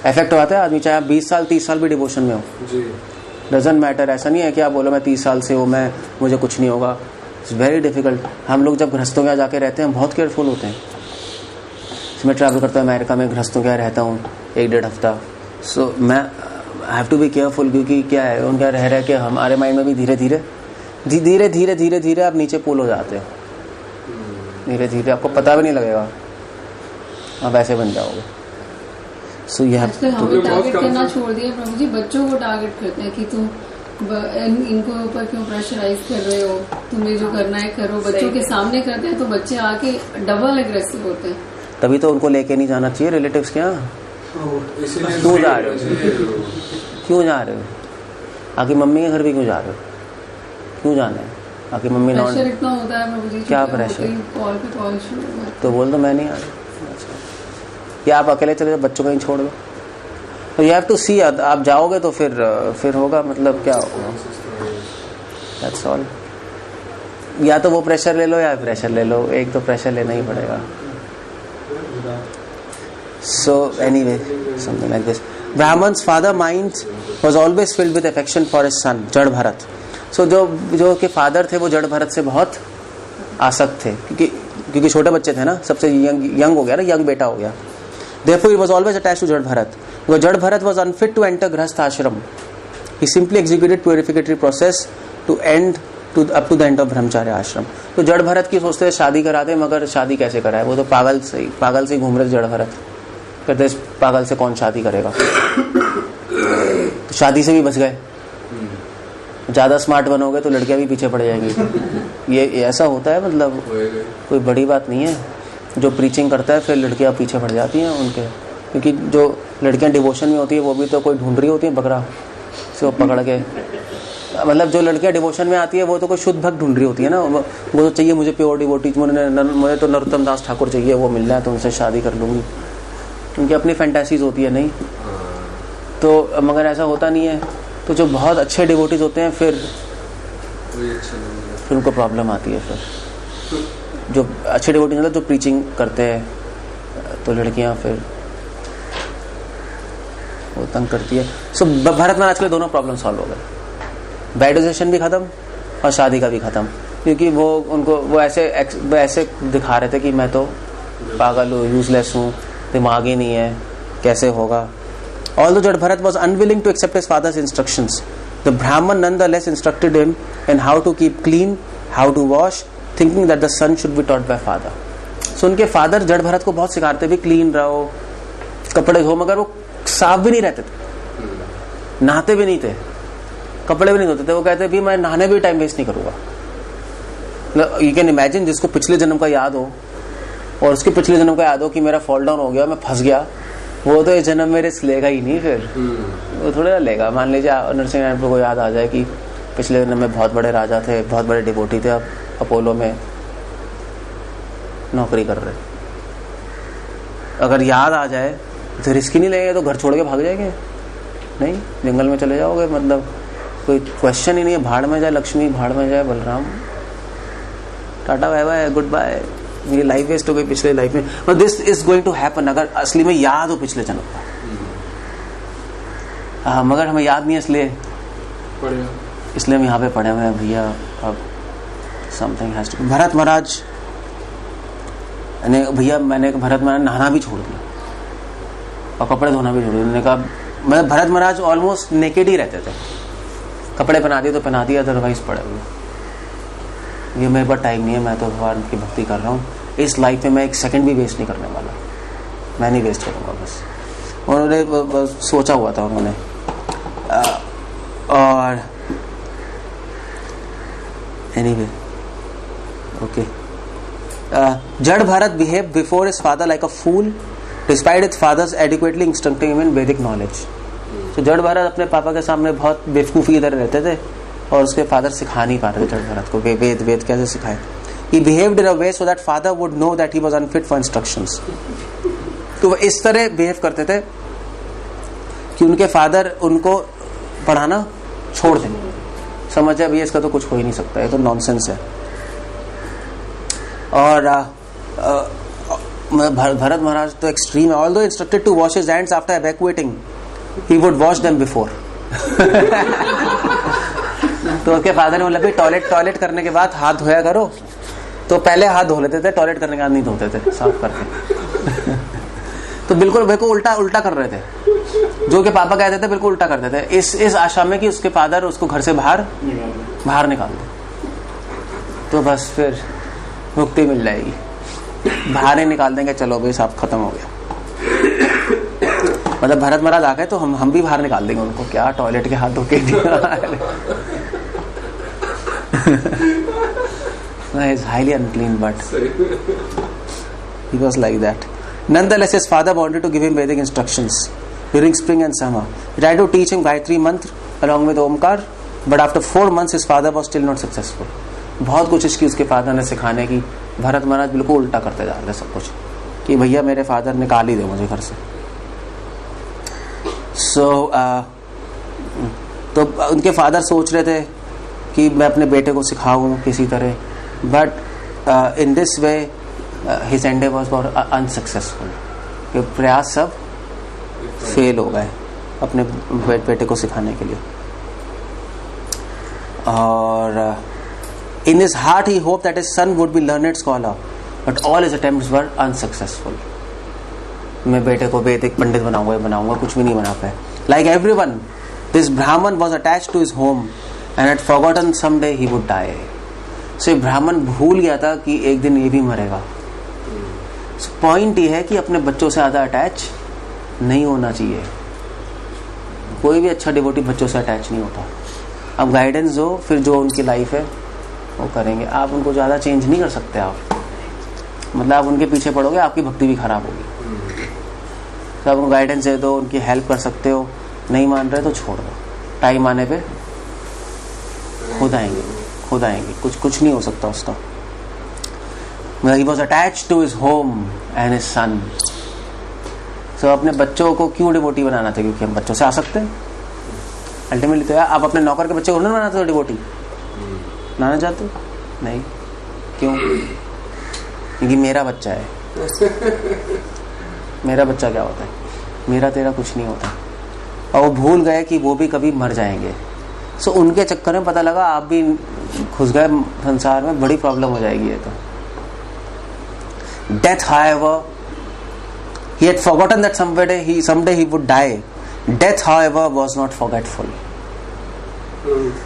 इफेक्ट आता है आदमी, चाहे आप 20 साल 30 साल भी डिवोशन में हो, डजंट मैटर। ऐसा नहीं है कि आप बोलो मैं 30 साल से हूँ, मुझे कुछ नहीं होगा। It's very difficult. हम लोग जब गृहस्थों के यहाँ जाके रहते हैं बहुत केयरफुल होते हैं. मैं ट्रैवल करता हूँ अमेरिका में, गृहस्थों के यहाँ रहता हूँ 1-1.5 हफ्ता. सो मैं I have to be careful, क्योंकि क्या है उनका रह के हमारे माइंड में भी धीरे धीरे आप नीचे पुल हो जाते हो. धीरे धीरे आपको पता भी नहीं लगेगा, आप ऐसे बन जाओगे. सो यह टारगेट करना छोड़ दिया प्रभु जी. बच्चों को टारगेट करते हैं कि तुम इनको ऊपर क्यों प्रेशराइज कर रहे हो, तुम्हें जो करना है करो. बच्चों के सामने करते हैं तो बच्चे आके डबल एग्रेसिव होते हैं. तभी तो उनको लेके नहीं जाना चाहिए रिलेटिव्स के यहाँ. क्यों जा रहे हो? आगे मम्मी के घर भी क्यों जा रहे हो? क्यों जाना है? आगे मम्मी नॉन इतना होता है प्रभु जी. क्या प्रेशर? कॉल पे कॉल शुरू तो बोल दो मैं नहीं आ रही. या आप अकेले चले जाओ, बच्चों को ही छोड़ दो. तो यू हैव टू सी. आप जाओगे तो फिर होगा, मतलब क्या होगा. That's all. या तो वो प्रेशर ले लो या प्रेशर ले लो, एक तो प्रेशर लेना ही पड़ेगा. So anyway, something like this. Brahman's father mind was always filled with affection for his son, जड़ भरत. So जो के फादर थे वो जड़ भरत से बहुत आसक्त थे, क्योंकि छोटे बच्चे थे ना, सबसे यंग हो गया ना, यंग बेटा हो गया. Therefore, he was always attached to Jad Bharat. Because Jad Bharat was unfit to enter Grahasth ashram. He simply executed purificatory process to up to the end of Brahmacharya ashram. तो जड़ भरत की सोचते थे शादी कराते, मगर शादी कैसे कराए, वो तो पागल से घूम रहे जड़ भरत. कहते पागल से कौन शादी करेगा. तो शादी से भी बच गए. ज्यादा स्मार्ट बनोगे तो लड़कियां भी पीछे पड़ जाएंगी. ये ऐसा होता है, मतलब कोई बड़ी बात नहीं है. जो प्रीचिंग करता है फिर लड़कियां पीछे पड़ जाती हैं उनके, क्योंकि जो लड़कियां डिवोशन में होती है वो भी तो कोई ढूंढ रही होती है बकरा से वो पकड़ के. मतलब जो लड़कियां डिवोशन में आती है वो तो कोई शुद्ध भक्त ढूंढ रही होती है ना. वो तो चाहिए मुझे प्योर डिवोटी, मुझे तो नरोत्तम दास ठाकुर चाहिए, वो मिल जाए तो उनसे शादी कर लूंगी. उनकी अपनी फैंटेसीज होती है. नहीं तो मगर ऐसा होता नहीं है. तो जो बहुत अच्छे डिवोटीज होते हैं फिर उनको प्रॉब्लम आती है. फिर जो अच्छे डिवोटीज मतलब जो प्रीचिंग करते हैं तो लड़कियां फिर वो तंग करती है. सो भारत में आजकल दोनों प्रॉब्लम सॉल्व हो गए. वैडिजेशन भी खत्म और शादी का भी खत्म, क्योंकि वो उनको वो ऐसे दिखा रहे थे कि मैं तो पागल हूँ, यूजलेस हूँ, दिमाग ही नहीं है, कैसे होगा. Although Jad Bharat was unwilling to accept his father's instructions, the Brahman nonetheless instructed him in how to keep clean, how to wash, thinking that the son should be taught by father. So उनके father जड़ भरत को बहुत सिखाते भी clean रहो, कपड़े धो, मगर वो साफ भी नहीं रहते थे, नहाते भी नहीं थे, कपड़े भी नहीं धोते थे. वो कहते भी मैं नहाने भी टाइम वेस्ट नहीं करूंगा. यू कैन इमेजिन, जिसको पिछले जन्म का याद हो और उसके पिछले जन्म का याद हो कि मेरा फॉल डाउन हो गया, मैं फंस गया, वो तो ये जन्म में रिस्क लेगा ही नहीं. फिर वो थोड़ा लेगा. मान लीजिए नरसिंह नारायण को याद आ जाए कि पिछले जन्म में बहुत बड़े राजा थे, बहुत बड़े डिवोटी थे, अब अपोलो में नौकरी कर रहे. अगर याद आ जाए तो रिस्क ही नहीं लेंगे, तो घर छोड़ के भाग जाएंगे. नहीं, जंगल में चले जाओगे, मतलब कोई क्वेश्चन ही नहीं है. भाड़ में जाए लक्ष्मी, भाड़ में जाए Balram, tata bye bye, goodbye. ये लाइफ वेस्ट हो गई पिछले लाइफ में. और this is going to happen अगर असली में याद हो पिछले जन्म का. मगर हमें याद नहीं है, इसलिए हम यहाँ पे पड़े हुए हैं भैया. अब समथिंग हैज टू. भरत महाराज ने भैया, मैंने भरत महाराज नहाना भी छोड़ दिया और कपड़े धोना भी छोड़ दिया. उन्होंने कहा, मतलब भरत महाराज ऑलमोस्ट नेकेड ही रहते थे. कपड़े पहना दिए तो पहना दिया, अदरवाइज पड़े हुए. ये मेरे पास टाइम नहीं है, मैं तो भगवान की भक्ति कर रहा हूँ. इस लाइफ में मैं एक सेकंड भी वेस्ट नहीं करने वाला, मैं नहीं वेस्ट करूँगा बस. उन्होंने सोचा हुआ था उन्होंने. और anyway okay. Jad Bharat behaved before his father like a fool, despite his father's adequately instructing him in Vedic knowledge. So जड़ भरत अपने पापा के सामने बहुत बेवकूफ़ी इधर रहते थे और उसके फादर सिखा नहीं पा रहे थे जड़ भरत को वेद कैसे सिखाए. He behaved in a way so that father would know that he was unfit for instructions. तो वो इस तरह बिहेव करते थे कि उनके फादर उनको पढ़ाना छोड़ दें. समझे भैया इसका तो कुछ हो ही नहीं सकता, ये तो नॉनसेंस है. और भरत महाराज तो एक्सट्रीम है. Although instructed to wash his hands after evacuating, he would wash them before. तो उसके फादर ने बोला भाई टॉयलेट करने के बाद हाथ धोया करो। तो पहले हाथ धो लेते थे, टॉयलेट करने के बाद नहीं धोते थे साफ करके। तो बिल्कुल बिल्कुल उल्टा कर रहे थे, जो के पापा कहते थे बिल्कुल उल्टा करते थे, इस आशा में कि उसके फादर उसको घर से बाहर निकाल दे, तो बस फिर मुक्ति मिल जाएगी। बाहर ही निकाल देंगे, चलो भाई सब खत्म हो गया। मतलब भरत महाराज आ गए तो हम भी बाहर निकाल देंगे उनको, क्या टॉयलेट के हाथ धो के is highly unclean, but he was like that. Nonetheless, his father wanted to give him Vedic instructions during spring and summer. He tried to teach him Gayatri mantra along with Omkar, but after 4 months his father was still not successful. बहुत कोशिश की उसके father ने सिखाने की, भरत महाराज बिल्कुल उल्टा करते जा रहे सब कुछ, कि भैया मेरे फादर निकाल ही दे मुझे घर से। तो उनके फादर सोच रहे थे कि मैं अपने बेटे को सिखाऊं किसी तरह, but in this way his endeavours were unsuccessful. कि प्रयास सब फेल हो गए अपने बेटे को सिखाने के लिए। और in his heart he hoped that his son would be learned scholar, but all his attempts were unsuccessful. मैं बेटे को वैदिक पंडित बनाऊंगा, कुछ भी नहीं बना पाए। Like everyone, this Brahman was attached to his home and had forgotten someday he would die. So ब्राह्मण भूल गया था कि एक दिन ये भी मरेगा। So पॉइंट ये है कि अपने बच्चों से ज़्यादा अटैच नहीं होना चाहिए। कोई भी अच्छा डिवोटी बच्चों से अटैच नहीं होता। अब गाइडेंस दो, फिर जो उनकी लाइफ है वो करेंगे। आप उनको ज़्यादा चेंज नहीं कर सकते। आप मतलब आप उनके पीछे पड़ोगे, आपकी भक्ति भी खराब होगी। तो आप उनको गाइडेंस दे दो, उनकी हेल्प कर सकते हो। नहीं मान रहे तो छोड़ दो, टाइम आने पे खुद आएंगे। कुछ नहीं हो सकता उसका। He was attached to his home and his son. So अपने बच्चों को क्यों डिवोटी बनाना था? क्योंकि हम बच्चों से आ सकते हैं अल्टीमेटली। तो यार आप अपने नौकर के बच्चे को नहीं बनाते हो डिवोटी? बनाना चाहते हो? नहीं। क्यों? क्योंकि मेरा बच्चा है। मेरा बच्चा क्या होता है? मेरा तेरा कुछ नहीं होता। और वो भूल गए कि वो भी कभी मर जाएंगे। सो उनके चक्कर में पता लगा आप भी घुस गए संसार में, बड़ी प्रॉब्लम हो जाएगी ये तो। Death, however, he had forgotten that someday he would die. Death, however, was not forgetful.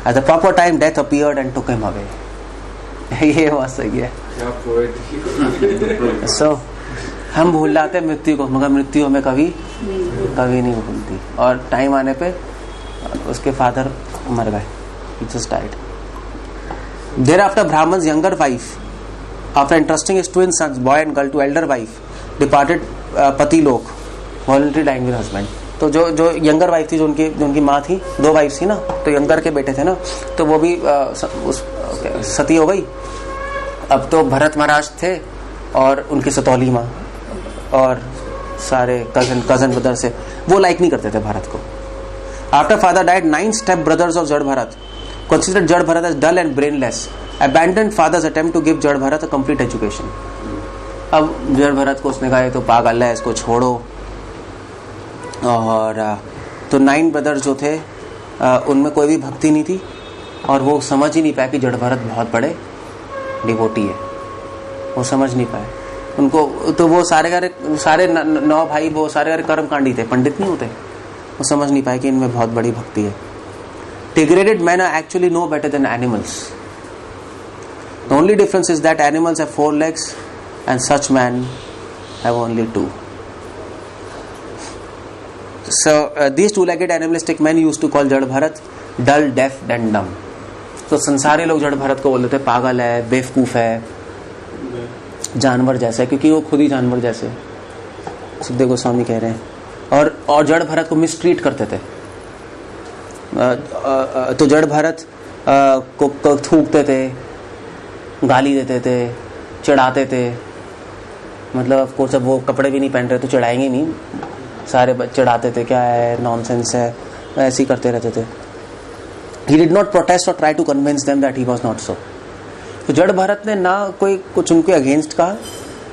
At the proper time, death appeared and took him away. ये बात सही है। So हम भूल जाते हैं मृत्यु को, मगर मृत्यु हमें कभी नहीं भूलती। और टाइम आने पे उसके फादर मर गए, he just died. Thereafter, Brahman's younger wife, after entrusting his twin sons, boy and girl, to elder wife, departed Patilok, voluntarily dying with husband. तो जो यंगर वाइफ थी, जो उनकी माँ थी, 2 वाइफ थी ना, तो यंगर के बेटे थे ना, तो वो भी सती हो गई। अब तो भरत महाराज थे और उनकी सतौली माँ और सारे कजन ब्रदर से वो लाइक नहीं करते थे भारत को। After father died, 9 step brothers of Jad Bharat considered Jad Bharat as dull and brainless, abandoned father's attempt to give Jad Bharat a complete education. अब जड़ भरत को उसने कहा तो पागल है, इसको छोड़ो। और तो 9 ब्रदर्स जो थे उनमें कोई भी भक्ति नहीं थी और वो समझ ही नहीं पाया कि जड़ भरत बहुत बड़े डिवोटी है। वो समझ नहीं पाए उनको। तो वो सारे 9 भाई वो सारे कर्मकांडी थे, पंडित नहीं होते। वो समझ नहीं पाए कि इनमें बहुत बड़ी भक्ति है। Degraded men are actually no better than animals. The only difference is that animals have 4 legs and such men have only 2. So these 2-legged animalistic men used to call Jad Bharat dull, deaf and dumb. तो संसारी लोग जड़ भरत को बोलते थे पागल है, बेवकूफ है, जानवर जैसा है, क्योंकि वो खुद ही जानवर जैसे। सुखदेव गोस्वामी कह रहे हैं। और जड़ भरत को मिसट्रीट करते थे। तो जड़ भरत को थूकते थे, गाली देते थे, चिढ़ाते थे। मतलब ऑफ कोर्स अब वो कपड़े भी नहीं पहन रहे तो चिढ़ाएंगे नहीं, सारे चिढ़ाते थे, क्या है, नॉनसेंस है, ऐसे ही करते रहते थे। He did not protest or try to convince them that he was not so. तो जड़ भरत ने ना कोई कुछ उनके अगेंस्ट कहा,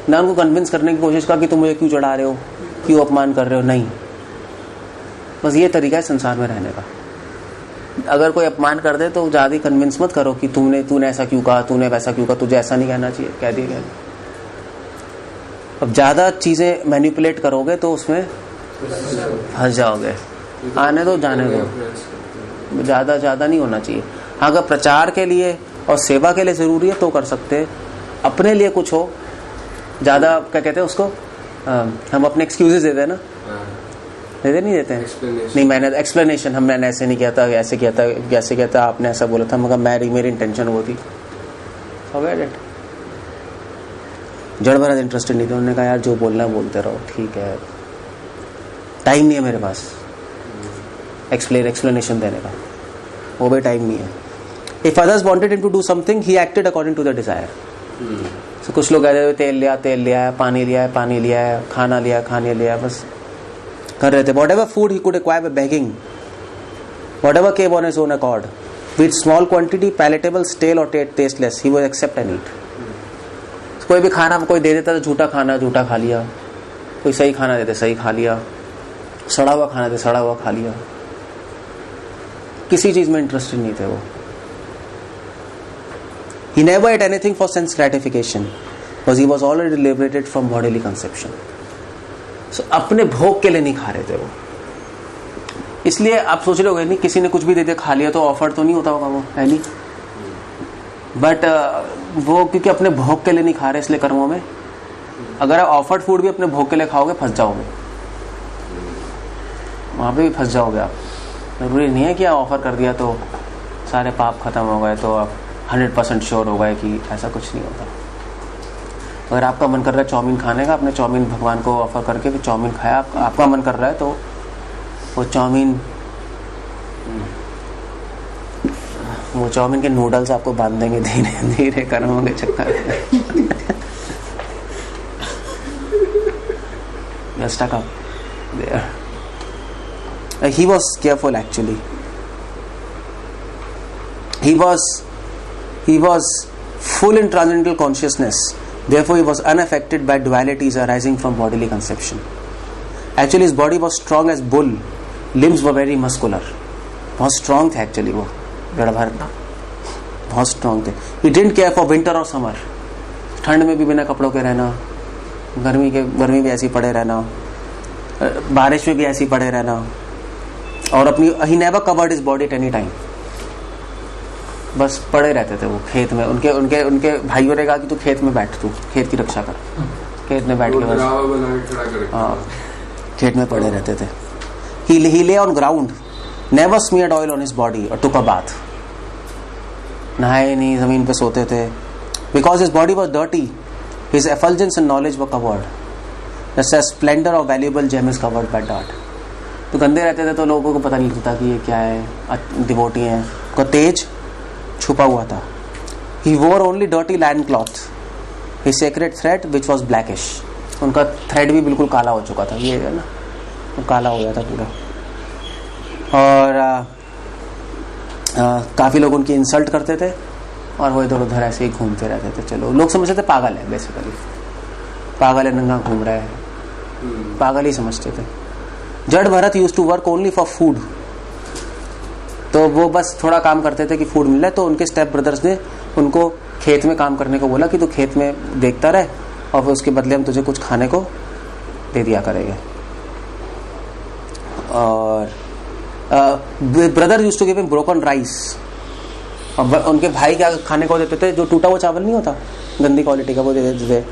ना उनको कन्विंस करने की कोशिश कहा कि तुम मुझे क्यों चढ़ा रहे हो, क्यों अपमान कर रहे हो। नहीं, बस ये तरीका है संसार में रहने का। अगर कोई अपमान कर दे तो ज्यादा कन्विंस मत करो कि तूने ऐसा क्यों कहा, तूने वैसा क्यों कहा, तुझे ऐसा नहीं कहना चाहिए, कह दिया। अब ज्यादा चीजें मैनिपुलेट करोगे तो उसमें फंस जाओगे। आने दो, जाने दो, ज्यादा नहीं होना चाहिए। हाँ, अगर प्रचार के लिए और सेवा के लिए जरूरी है तो कर सकते। अपने लिए कुछ हो ज्यादा, क्या कहते हैं उसको, हम अपने एक्सक्यूजेस देते हैं ना, नहीं देते हैं, नहीं मैंने एक्सप्लेनेशन, मैंने ऐसे नहीं किया था, ऐसे किया था, कैसे किया था, आपने ऐसा बोला था, मगर मेरी इंटेंशन वो थी। जड़ भरत इंटरेस्टेड नहीं थे, उन्होंने कहा यार जो बोलना है बोलते रहो, ठीक है, टाइम नहीं है मेरे पास एक्सप्लेनेशन देने का, वो भी टाइम नहीं है। If others wanted him to do something he acted according to the desire. तो कुछ लोग कहते हैं तेल लिया है, पानी लिया है, खाना लिया, बस कर रहे थे। Whatever food he could acquire by begging, whatever came on his own accord, with small quantity, palatable, stale or tasteless, he would accept and eat. कोई भी खाना कोई दे देता था, झूठा खाना झूठा खा लिया, कोई सही खाना देते सही खा लिया, सड़ा हुआ खाना दे सड़ा हुआ खा लिया, किसी चीज में इंटरेस्टेड नहीं थे वो। He never ate anything for sense gratification, because he was already liberated from bodily conception. So, अपने भोग के लिए नहीं खा रहे थे वो। इसलिए आप सोच रहे होगे नहीं, किसी ने कुछ भी दे दिया खा लिया तो ऑफर तो नहीं होता होगा वो, है नहीं, बट वो क्योंकि अपने भोग के लिए नहीं खा रहे, इसलिए कर्मों में अगर आप ऑफर्ड फूड भी अपने भोग के लिए खाओगे फंस जाओगे, वहां पे भी फंस जाओगे आप। जरूरी नहीं है कि आप ऑफर कर दिया तो सारे पाप खत्म हो गए, तो आप 100% श्योर हो गए कि ऐसा कुछ नहीं होता। अगर आपका मन कर रहा है चाउमीन खाने का, आपने चाउमीन भगवान को ऑफर करके भी चाउमीन खाया, आपका मन कर रहा है, तो वो चाउमीन के नूडल्स आपको बांध देंगे धीरे धीरे कर्मों के चक्कर में। stuck up there. He was careful actually. He was full in transcendental consciousness. Therefore, he was unaffected by dualities arising from bodily conception. Actually, his body was strong as bull. Limbs were very muscular. बहुत strong थे actually वो जड़ भरत, बहुत strong थे. He didn't care for winter or summer. ठंड में भी बिना कपड़ों के रहना, गर्मी भी ऐसी पड़े रहना, बारिश में भी ऐसी पड़े रहना, और अपनी he never covered his body at any time. बस पड़े रहते थे वो खेत में। उनके भाइयों ने कहा कि तू खेत में बैठ, तू खेत की रक्षा कर, खेत में बैठ के बस खेत में पड़े रहते थे। He lay on ground, never smeared oil on his body or took a bath. नहाए नहीं, जमीन पे सोते थे। Because his body was dirty, his effulgence and knowledge were covered. Just as splendor of valuable gem is covered by dirt. तो गंदे रहते थे तो लोगों को पता नहीं लगता कि ये क्या है, डिवोटी है, को तेज छुपा हुआ था। He wore only dirty linen cloth. His sacred thread which was blackish. उनका थ्रेड भी बिल्कुल काला हो चुका था, ये है ना, तो काला हो गया था पूरा। और काफी लोग उनकी इंसल्ट करते थे और वो इधर उधर ऐसे ही घूमते रहते थे। चलो, लोग समझते थे पागल है, बेसिकली पागल है, नंगा घूम रहा है, पागल ही समझते थे। Jad Bharat used to work only for food, तो वो बस थोड़ा काम करते थे कि फूड मिल रहा है, तो उनके स्टेप ब्रदर्स ने उनको खेत में काम करने को बोला कि तू खेत में देखता रहे और फिर उसके बदले हम तुझे कुछ खाने को दे दिया करेंगे। और brother used to give him broken rice, और उनके भाई क्या खाने को देते थे, जो टूटा हुआ चावल नहीं होता गंदी क्वालिटी का, वो दे देते थे।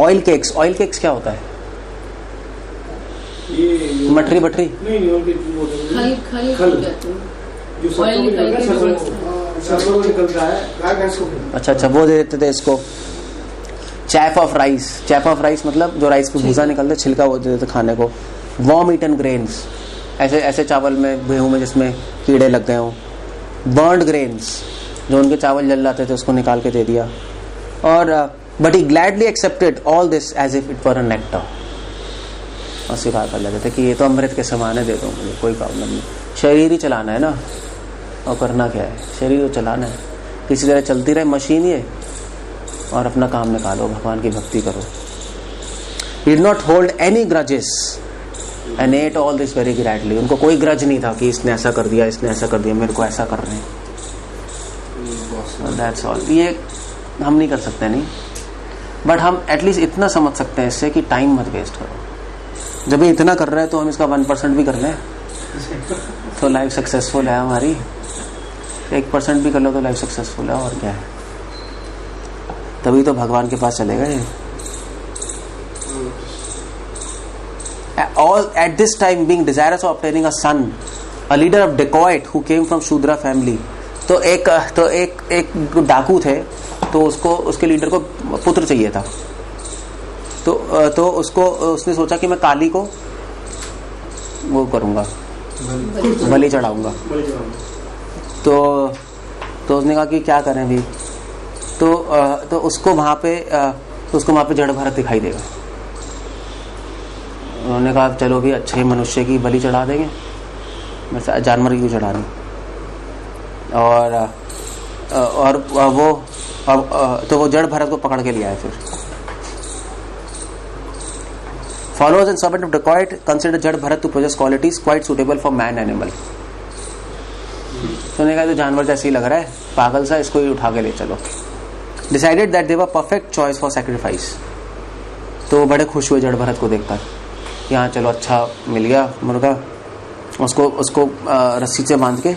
ऑयल केक्स, ऑयल केक्स क्या होता है? मठरी बटरी अच्छा, वो दे देते थे इसको। Chaff of rice, chaff of rice मतलब जो राइस पे भूसा निकलता है, छिलका, वो दे देते खाने को। वॉर्म ईटन ग्रेन्स, ऐसे चावल में, गेहूं में जिसमें कीड़े लग गए हों। बर्न्ड ग्रेन्स, जो उनके चावल जल जाते थे उसको निकाल के दे दिया। और but he gladly accepted all this as if it were a nectar, और स्वीकार कर लेते थे कि ये तो अमृत के समान है, दे दो मुझे, कोई प्रॉब्लम नहीं। शरीर ही चलाना है ना, और करना क्या है, शरीर तो चलाना है, किसी तरह चलती रहे मशीन ये, और अपना काम निकालो, भगवान की भक्ति करो। He did not hold any grudges and at all this very gradually. उनको कोई ग्रज नहीं था कि इसने ऐसा कर दिया, इसने ऐसा कर दिया, मेरे को ऐसा कर रहे हैं. That's all. ये हम नहीं कर सकते नहीं, बट हम एटलीस्ट इतना समझ सकते हैं इससे कि टाइम मत वेस्ट करो. जब ये इतना कर रहा है तो हम इसका 1% भी कर लें तो लाइफ सक्सेसफुल है हमारी. 1% भी कर लो तो लाइफ सक्सेसफुल है. और क्या है, तभी तो भगवान के पास चलेगा ये. All at this time being desirous of obtaining a son, a leader of dacoit who came from Shudra family. तो एक डाकू थे, तो उसके लीडर को पुत्र चाहिए था. तो उसने सोचा कि मैं काली को वो करूंगा, बलि चढ़ाऊंगा. तो उसने कहा कि क्या करें भी. तो उसको वहां पे जड़ भरत दिखाई देगा. उन्होंने कहा चलो भी अच्छे मनुष्य की बलि चढ़ा देंगे, वैसे जानवर की क्यों चढ़ानी. तो वो जड़ भरत को पकड़ के लिया है. फिर followers and servant of dacoit consider Jada Bharata to possess qualities quite suitable for man animal. तो उन्होंने कहा तो जानवर जैसे ही लग रहा है, पागल सा, इसको ही उठा के ले चलो. Decided that they were perfect choice for sacrifice. तो बड़े खुश हुए जड़ भरत को देखकर, यहाँ चलो अच्छा मिल गया मुर्गा. उसको रस्सी से बांध के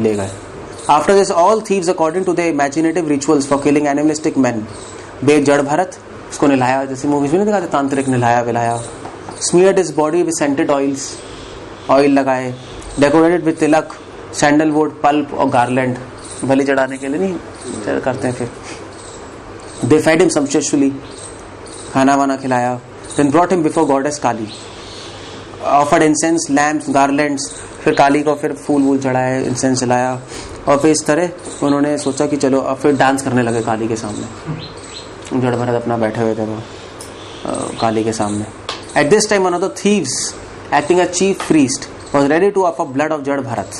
ले गए. After this all thieves according to the imaginative rituals for killing animalistic man bade Jad Bharat. उसको नहलाया, जैसे मूवीज में नहीं दिखाते तांत्रिक नहलाया विलाया. Smeared his body with scented oils, oil लगाए. Decorated with tilak, sandalwood, pulp और गार्लैंड. बलि चढ़ाने के लिए नहीं करते हैं. फिर दे फेड हिम sumptuously, खाना वाना खिलाया. Then brought him before goddess Kali, offered incense, lamps, garlands. फिर काली को फिर फूल वूल चढ़ाए, इंसेंस चलाया. और फिर इस तरह उन्होंने सोचा कि चलो अब फिर डांस करने लगे काली के सामने. जड़ भरत अपना बैठे हुए थे वो काली के सामने. At this time one of the thieves acting as chief priest was ready to offer blood of जड़ भरत.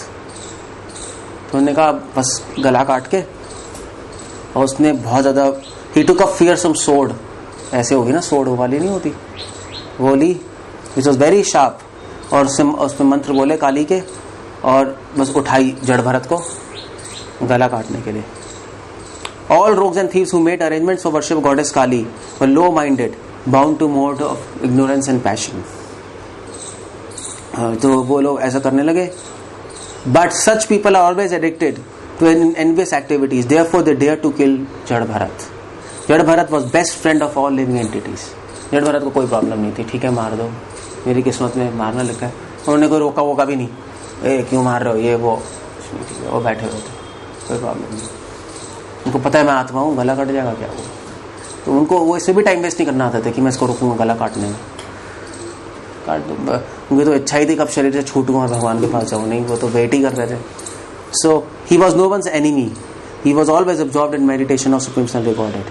तो उन्होंने कहा बस गला काट के, और उसने बहुत ज्यादा he took a fearsome sword, ऐसे होगी ना सोड वाली नहीं होती, वो ली, which was very sharp. और उसमें मंत्र बोले काली के, और बस उठाई जड़ भरत को गला काटने के लिए. All rogues and thieves who made arrangements for worship goddess Kali were low-minded, bound to mode of ignorance and passion. तो वो लोग ऐसा करने लगे. But such people are always addicted to envious activities. Therefore, they dare to kill जड़ भरत. जड़ Bharat was best friend of all living entities. जड़ भरत को कोई प्रॉब्लम नहीं थी, ठीक है मार दो, मेरी किस्मत में मारना लिखा है. उन्होंने कोई रोका वोका भी नहीं, ए क्यों मार रहे हो ये वो बैठे हुए थे, कोई प्रॉब्लम नहीं. उनको पता है मैं आत्मा हूँ, गला कट जाएगा क्या वो. तो उनको वो इससे भी टाइम वेस्ट नहीं करना आता था कि मैं इसको रुकूंगा गला काटने में. काट दो. उनकी तो इच्छा ही थी कब शरीर से छूटूं और भगवान के पास जाऊँ. नहीं, वो तो वेट ही कर रहे थे. So he was no one's enemy. He was always absorbed in meditation of Supreme Personality Godhead.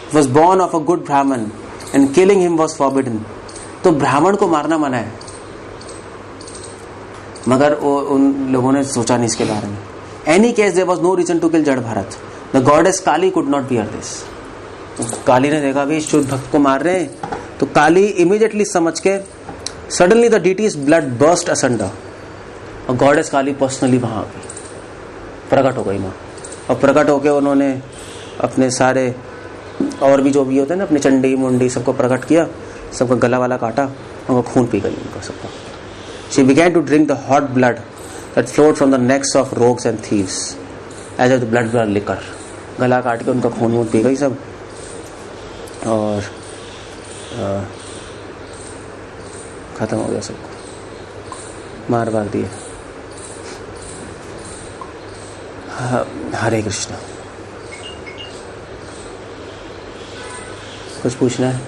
He was born of a good Brahman and killing him was forbidden. तो ब्राह्मण को मारना मना है, मगर उन लोगों ने सोचा नहीं इसके बारे में. Any case there was no reason to kill जड़ Bharat. The goddess Kali could not bear this. काली ने देखा भी शुद्ध भक्त को मार रहे हैं, तो काली इमीडिएटली समझ के suddenly the deity's blood burst asunder. और goddess काली पर्सनली वहां प्रकट हो गई माँ. और प्रकट होके उन्होंने अपने सारे और भी जो भी होते हैं ना, अपनी चंडी मुंडी सबको प्रकट किया, सबका गला वाला काटा, उनको खून पी गई उनका सबका. She began to drink the hot blood that flowed from the necks of rogues and thieves as if the blood were liquor. गला काट के उनका खून पी गई सब, और खत्म हो गया सबको, मार दिए. हरे कृष्णा. कुछ पूछना है?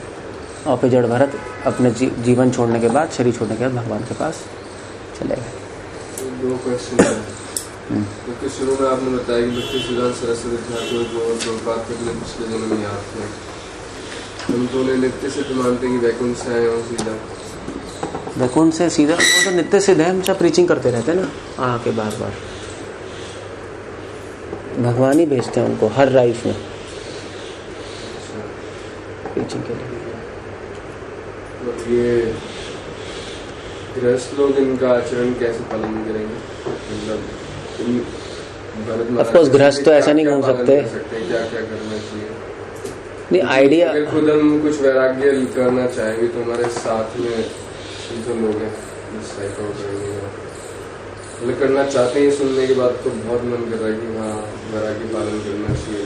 और फिर जड़ भरत अपने जीवन छोड़ने के बाद, शरीर छोड़ने के बाद भगवान के पास चले गए. 2 क्वेश्चन है. क्योंकि शुरू में आपने बताया कि भक्ति सिद्धांत सरस्वती ठाकुर जो बात करने पिछले जन्म में याद थे, हम तो उन्हें नित्य सिद्ध मानते हैं कि वैकुंठ से आए हो सीधा. वैकुंठ से सीधा वो तो नित्य सिद्ध है, हमेशा प्रीचिंग करते रहते हैं ना आके बार बार. भगवान ही भेजते हैं उनको हर लाइफ में प्रीचिंग के लिए. ये गृहस्थ लोग इनका आचरण कैसे पालन करेंगे? मतलब ऑफ कोर्स गृहस्थ तो ऐसा नहीं घूम सकते, क्या क्या करना चाहिए? नहीं आइडिया, अगर खुद हम कुछ वैराग्य करना चाहेंगे तो हमारे साथ में जो लोग हैं मतलब करना चाहते हैं, सुनने के बाद तो बहुत मन कर रहा है कि हाँ वैराग्य पालन करना चाहिए।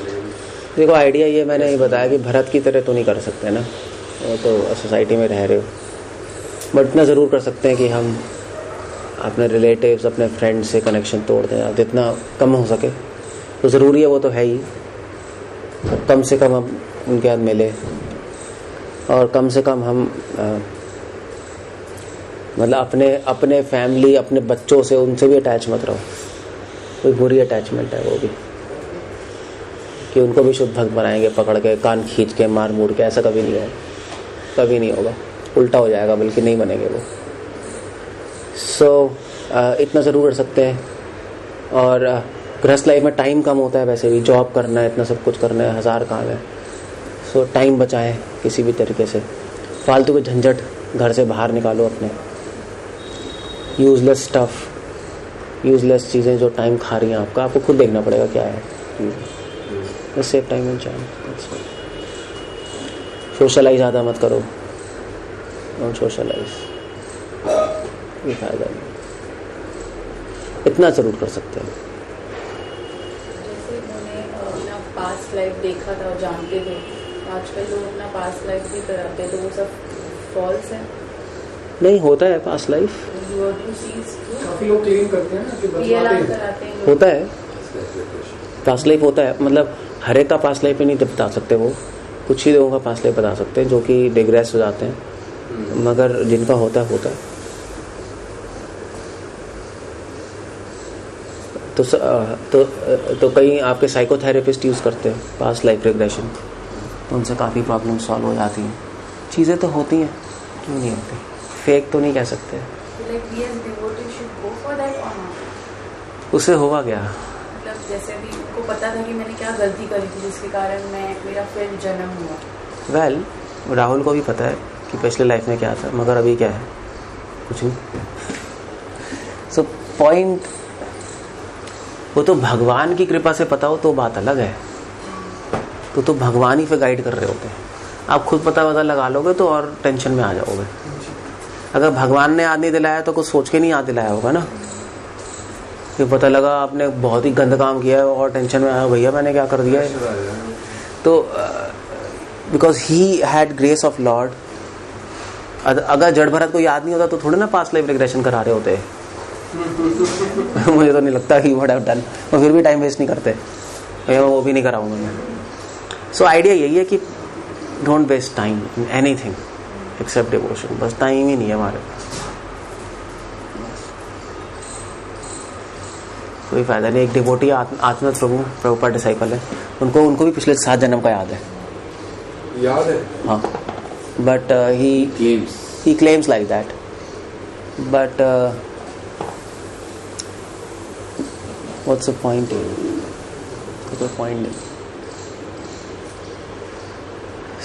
देखो आइडिया ये मैंने ही बताया कि भरत की तरह तो नहीं कर सकते ना, वो तो सोसाइटी में रह रहे हो, बट इतना ज़रूर कर सकते हैं कि हम अपने रिलेटिव्स अपने फ्रेंड्स से कनेक्शन तोड़ दें, अब जितना कम हो सके तो ज़रूरी है, वो तो है ही, कम से कम हम उनके साथ मिले और कम से कम हम मतलब अपने फैमिली अपने बच्चों से उनसे भी अटैच मत रहो, कोई बुरी अटैचमेंट है वो भी, कि उनको भी शुद्ध भक्त बनाएंगे पकड़ के कान खींच के मार मूड़ के, ऐसा कभी नहीं होगा, कभी नहीं होगा, उल्टा हो जाएगा, बल्कि नहीं बनेंगे वो। इतना ज़रूर कर सकते हैं। और गृहस्थ लाइफ में टाइम कम होता है, वैसे भी जॉब करना है, इतना सब कुछ करना है, 1000 काम है, टाइम बचाएं किसी भी तरीके से, फालतू के झंझट घर से बाहर निकालो अपने, यूजलेस स्टफ, यूजलेस चीज़ें जो टाइम खा रही हैं आपको खुद देखना पड़ेगा क्या है, save time and time. Socialise ज़्यादा मत करो, डोंट सोशलाइज, कोई फायदा नहीं, इतना ज़रूर कर सकते हैं। जैसे उन्होंने अपना पास्ट लाइफ देखा था और जानते थे, आजकल लोग अपना पास्ट लाइफ भी कराते हैं, तो वो सब फॉल्स है? नहीं, होता है पास्ट लाइफ, काफी लोग क्लेम करते हैं ना कि कराते हैं, होता है पास्ट लाइफ होता है, मतलब हर एक का पास्ट लाइफ नहीं बता सकते, वो कुछ ही लोगों का पास्ट लाइफ बता सकते हैं जो कि डिग्रेस हो जाते हैं, मगर जिनका होता है तो कई आपके साइकोथेरेपिस्ट यूज़ करते हैं पास्ट लाइफ रिग्रेशन, तो उनसे काफ़ी प्रॉब्लम सॉल्व हो जाती हैं। चीज़ें तो होती हैं, क्यों नहीं होती, फेक तो नहीं कह सकते। उससे होगा क्या? मतलब जैसे अभी उनको पता था कि मैंने क्या गलती करी थी जिसके कारण मेरा फिर जन्म हुआ। वेल, राहुल को भी पता है कि पिछले लाइफ में क्या था, मगर अभी क्या है, कुछ नहीं। सो पॉइंट, वो तो भगवान की कृपा से पता हो तो बात अलग है, तो भगवान ही पे गाइड कर रहे होते हैं। आप खुद पता लगा लोगे तो और टेंशन में आ जाओगे। अगर भगवान ने याद नहीं दिलाया तो कुछ सोच के नहीं याद दिलाया होगा ना, फिर पता लगा आपने बहुत ही गंदा काम किया है और टेंशन में आया, भैया मैंने क्या कर दिया है। तो because he had grace of Lord, अगर जड़ भरत को याद नहीं होता तो थोड़े ना पास्ट लाइफ रिग्रेशन करा रहे होते मुझे तो नहीं लगता कि व्हाट हैव डन, और फिर भी टाइम वेस्ट नहीं करते, वो भी नहीं कराऊंगा मैं। सो आइडिया यही है कि don't waste time in anything except devotion, बस टाइम ही नहीं है हमारे पास, कोई फायदा नहीं। एक डिवोटी आत्मत प्रभुपाद डिसाइपल है, उनको भी पिछले 7 जन्म का याद है हाँ, but he claims like that, but what's the point, कोई पॉइंट नहीं।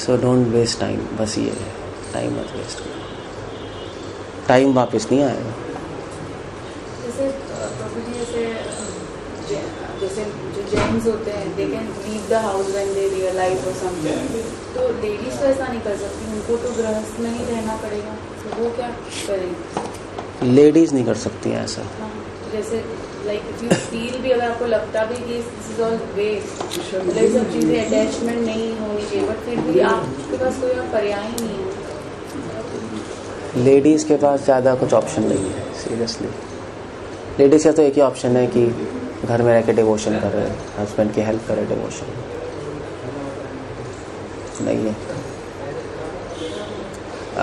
सो डोंट वेस्ट टाइम, बस ये है, टाइम मत वेस्ट करो, टाइम वापस नहीं आएगा। जैसे जो जेन्स होते हैं, they can leave the house when they realize or something, तो लेडीज तो ऐसा नहीं कर सकती, उनको तो गृहस्थ में ही रहना पड़ेगा, तो वो क्या करेंगी? लेडीज नहीं कर सकती हैं ऐसा। हाँ, जैसे लाइक इफ यू फील भी, अगर आपको लगता भी कि दिस इज ऑल वेस्ट, मतलब सब चीजें अटैचमेंट नहीं होनी चाहिए, बट फिर भी आपके पास कोई और पर्याय ही नहीं है। लेडीज के पास ज़्यादा कुछ ऑप्शन नहीं है, सीरियसली। लेडीज का तो एक ही ऑप्शन है कि घर में रह के डिवोशन करे, हस्बैंड की हेल्प करे, डिवोशन नहीं है।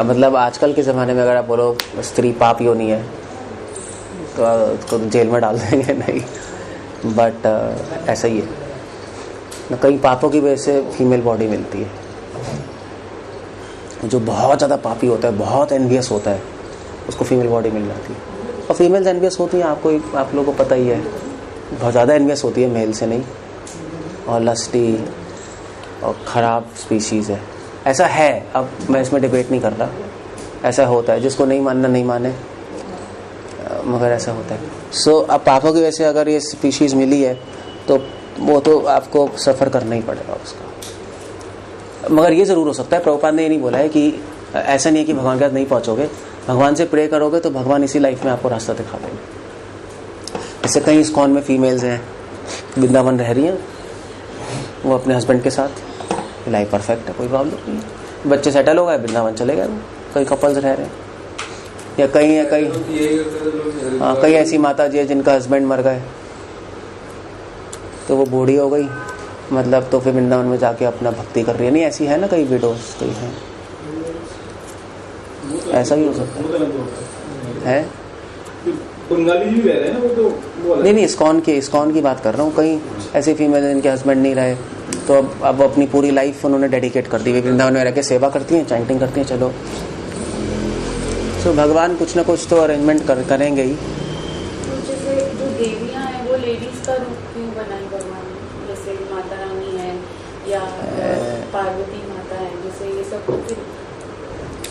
मतलब आजकल के ज़माने में अगर आप बोलो स्त्री पाप योनि है तो उसको जेल में डाल देंगे, नहीं, बट ऐसा ही है। कई पापों की वजह से फीमेल बॉडी मिलती है, जो बहुत ज़्यादा पापी होता है, बहुत एनवियस होता है, उसको फीमेल बॉडी मिल जाती है। और फीमेल्स एनवियस होती हैं, आप लोगों को पता ही है, बहुत ज़्यादा एनवियस होती है, मेल से नहीं, और लस्टी और ख़राब स्पीशीज़ है, ऐसा है। अब मैं इसमें डिबेट नहीं कर रहा, ऐसा होता है, जिसको नहीं मानना नहीं माने, मगर ऐसा होता है। सो अब पापों की वजह से अगर ये स्पीशीज मिली है तो वो तो आपको सफ़र करना ही पड़ेगा उसका। मगर ये ज़रूर हो सकता है, प्रभुपाद ने ये नहीं बोला है कि ऐसा नहीं है कि भगवान के साथ नहीं पहुँचोगे, भगवान से प्रे करोगे तो भगवान इसी लाइफ में आपको रास्ता दिखा देंगे। जैसे कई इस्कॉन में फीमेल्स हैं, वृंदावन रह रही हैं, वो अपने हस्बैंड के साथ, लाइफ परफेक्ट है, कोई प्रॉब्लम नहीं है, बच्चे सेटल हो गए, वृंदावन चले गए। कई कपल्स रह रहे हैं, या कई ऐसी माता जी है जिनका हस्बैंड मर गए तो वो बूढ़ी हो गई, मतलब तो फिर वृंदावन में जाके अपना भक्ति कर रही है। नहीं ऐसी है ना, कई विडोज कई हैं, ऐसा भी हो सकता है। बंगाली भी रह रहे हैं वो तो नहीं इस्कॉन की बात कर रहा हूँ। कई ऐसे फीमेल जिनके हस्बैंड नहीं रहे तो अब अपनी पूरी लाइफ उन्होंने डेडिकेट कर दी, वृंदावन में रह के सेवा करती हैं, चैंटिंग करती हैं। चलो तो भगवान कुछ ना कुछ तो अरेंजमेंट करेंगे ही। तो जैसे जो देवियाँ हैं वो लेडीज का रूप क्यों बनाई भगवान ने? जैसे माता रानी है या पार्वती माता है, जैसे ये सब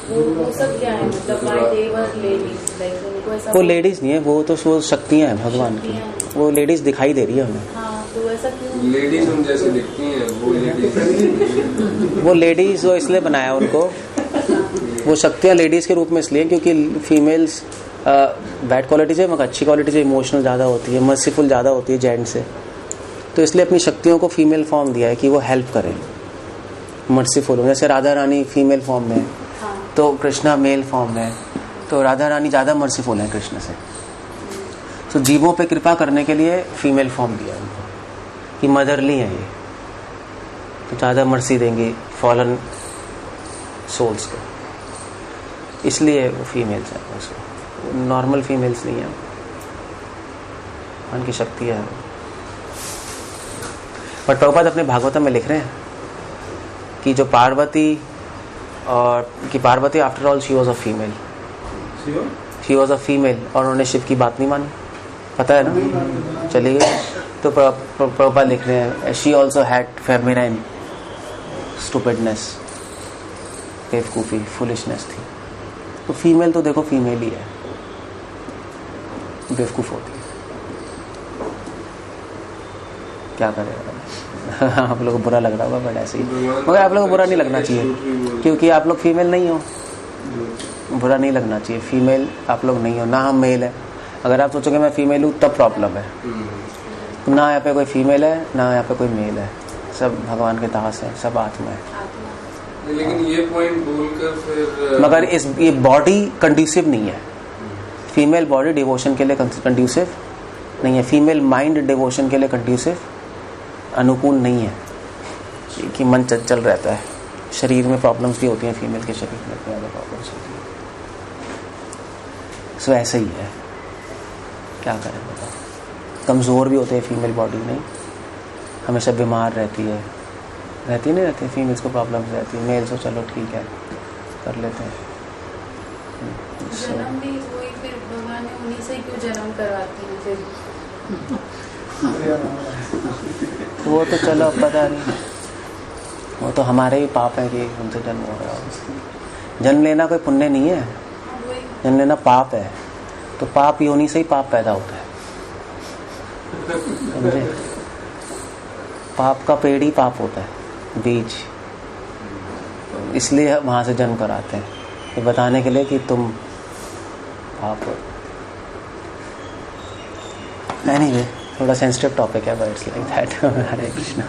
वो सब क्या है, मतलब why they were ladies, like उनको ऐसा वो लेडीज नहीं है, वो तो वो शक्तियाँ हैं भगवान की, वो लेडीज दिखाई दे रही है हमें। हाँ, तो ऐसा क्यों? लेडीज हम जैसे दिखती हैं वो लेडीज वो इसलिए बनाया उनको, वो शक्तियाँ लेडीज के रूप में इसलिए क्योंकि फीमेल्स बैड क्वालिटी से मगर अच्छी क्वालिटी से इमोशनल ज़्यादा होती है, मर्सीफुल ज़्यादा होती है जेंट से, तो इसलिए अपनी शक्तियों को फीमेल फॉर्म दिया है कि वो हेल्प करें, मर्सीफुल हो। जैसे राधा रानी फीमेल फॉर्म में तो कृष्णा मेल फॉर्म में, तो राधा रानी ज़्यादा मर्सीफुल है कृष्ण से। तो जीवों पे कृपा करने के लिए फीमेल फॉर्म दिया उनको कि मदरली है ये, तो ज़्यादा मर्सी देंगी फॉलन सोल्स को, इसलिए वो फीमेल्स हैं। उसको नॉर्मल फीमेल्स नहीं है, उनकी शक्ति है। बट प्रभुपाद अपने भागवतम में लिख रहे हैं कि जो पार्वती और कि Parvati after all she was a female, और उन्होंने शिव की बात नहीं मानी, पता है ना, चली गई। तो प्रभुपाद लिख रहे हैं शी ऑल्सो हैड फेमिनाइन स्टूपिडनेस, बेवकूफ़ी, फुलिशनेस थी। तो फीमेल तो देखो फीमेल ही है, बेवकूफ़ होती है, क्या करेगा। आप लोगों को बुरा लग रहा होगा बट ऐसे ही, मगर आप लोगों को बुरा नहीं लगना चाहिए क्योंकि आप लोग फीमेल नहीं हो, बुरा नहीं लगना चाहिए। फीमेल आप लोग नहीं हो, ना हम मेल है। अगर आप सोचोगे मैं फीमेल हूँ तब प्रॉब्लम है। ना यहाँ पे कोई फीमेल है ना यहाँ पे कोई मेल है, सब भगवान के दास है, सब आत्मा है। लेकिन ये पॉइंट बोलकर फिर मगर ये बॉडी कंड्यूसिव नहीं है, फीमेल बॉडी डिवोशन के लिए कंड्यूसिव नहीं है, फीमेल माइंड डिवोशन के लिए कंड्यूसिव अनुकूल नहीं है कि मन चंचल रहता है। शरीर में प्रॉब्लम्स भी होती हैं, फीमेल के शरीर में ज़्यादा प्रॉब्लम्स होती हैं। सो ऐसा ही है, क्या करें बताओ। कमज़ोर भी होते हैं फीमेल बॉडी, नहीं हमेशा बीमार रहती नहीं रहती, फीमेल्स को प्रॉब्लम्स रहती है। मेल्स हो चलो ठीक है कर लेते हैं। जन्म भी वही, फिर भगवान ने उन्हीं से क्यों जन्म करवाती है फिर? वो तो चलो पता नहीं, वो तो हमारे ही पाप है कि उनसे जन्म हो रहा है। जन्म लेना कोई पुण्य नहीं है, जन्म लेना पाप है। तो पाप योनि से ही पाप पैदा होता है, समझे। पाप का पेड़ ही पाप होता है, बीज, इसलिए वहां से जन्म कराते हैं, ये बताने के लिए कि तुम पाप हो। एनीवे थोड़ा सेंसिटिव टॉपिक है but it's like that. Hare Krishna.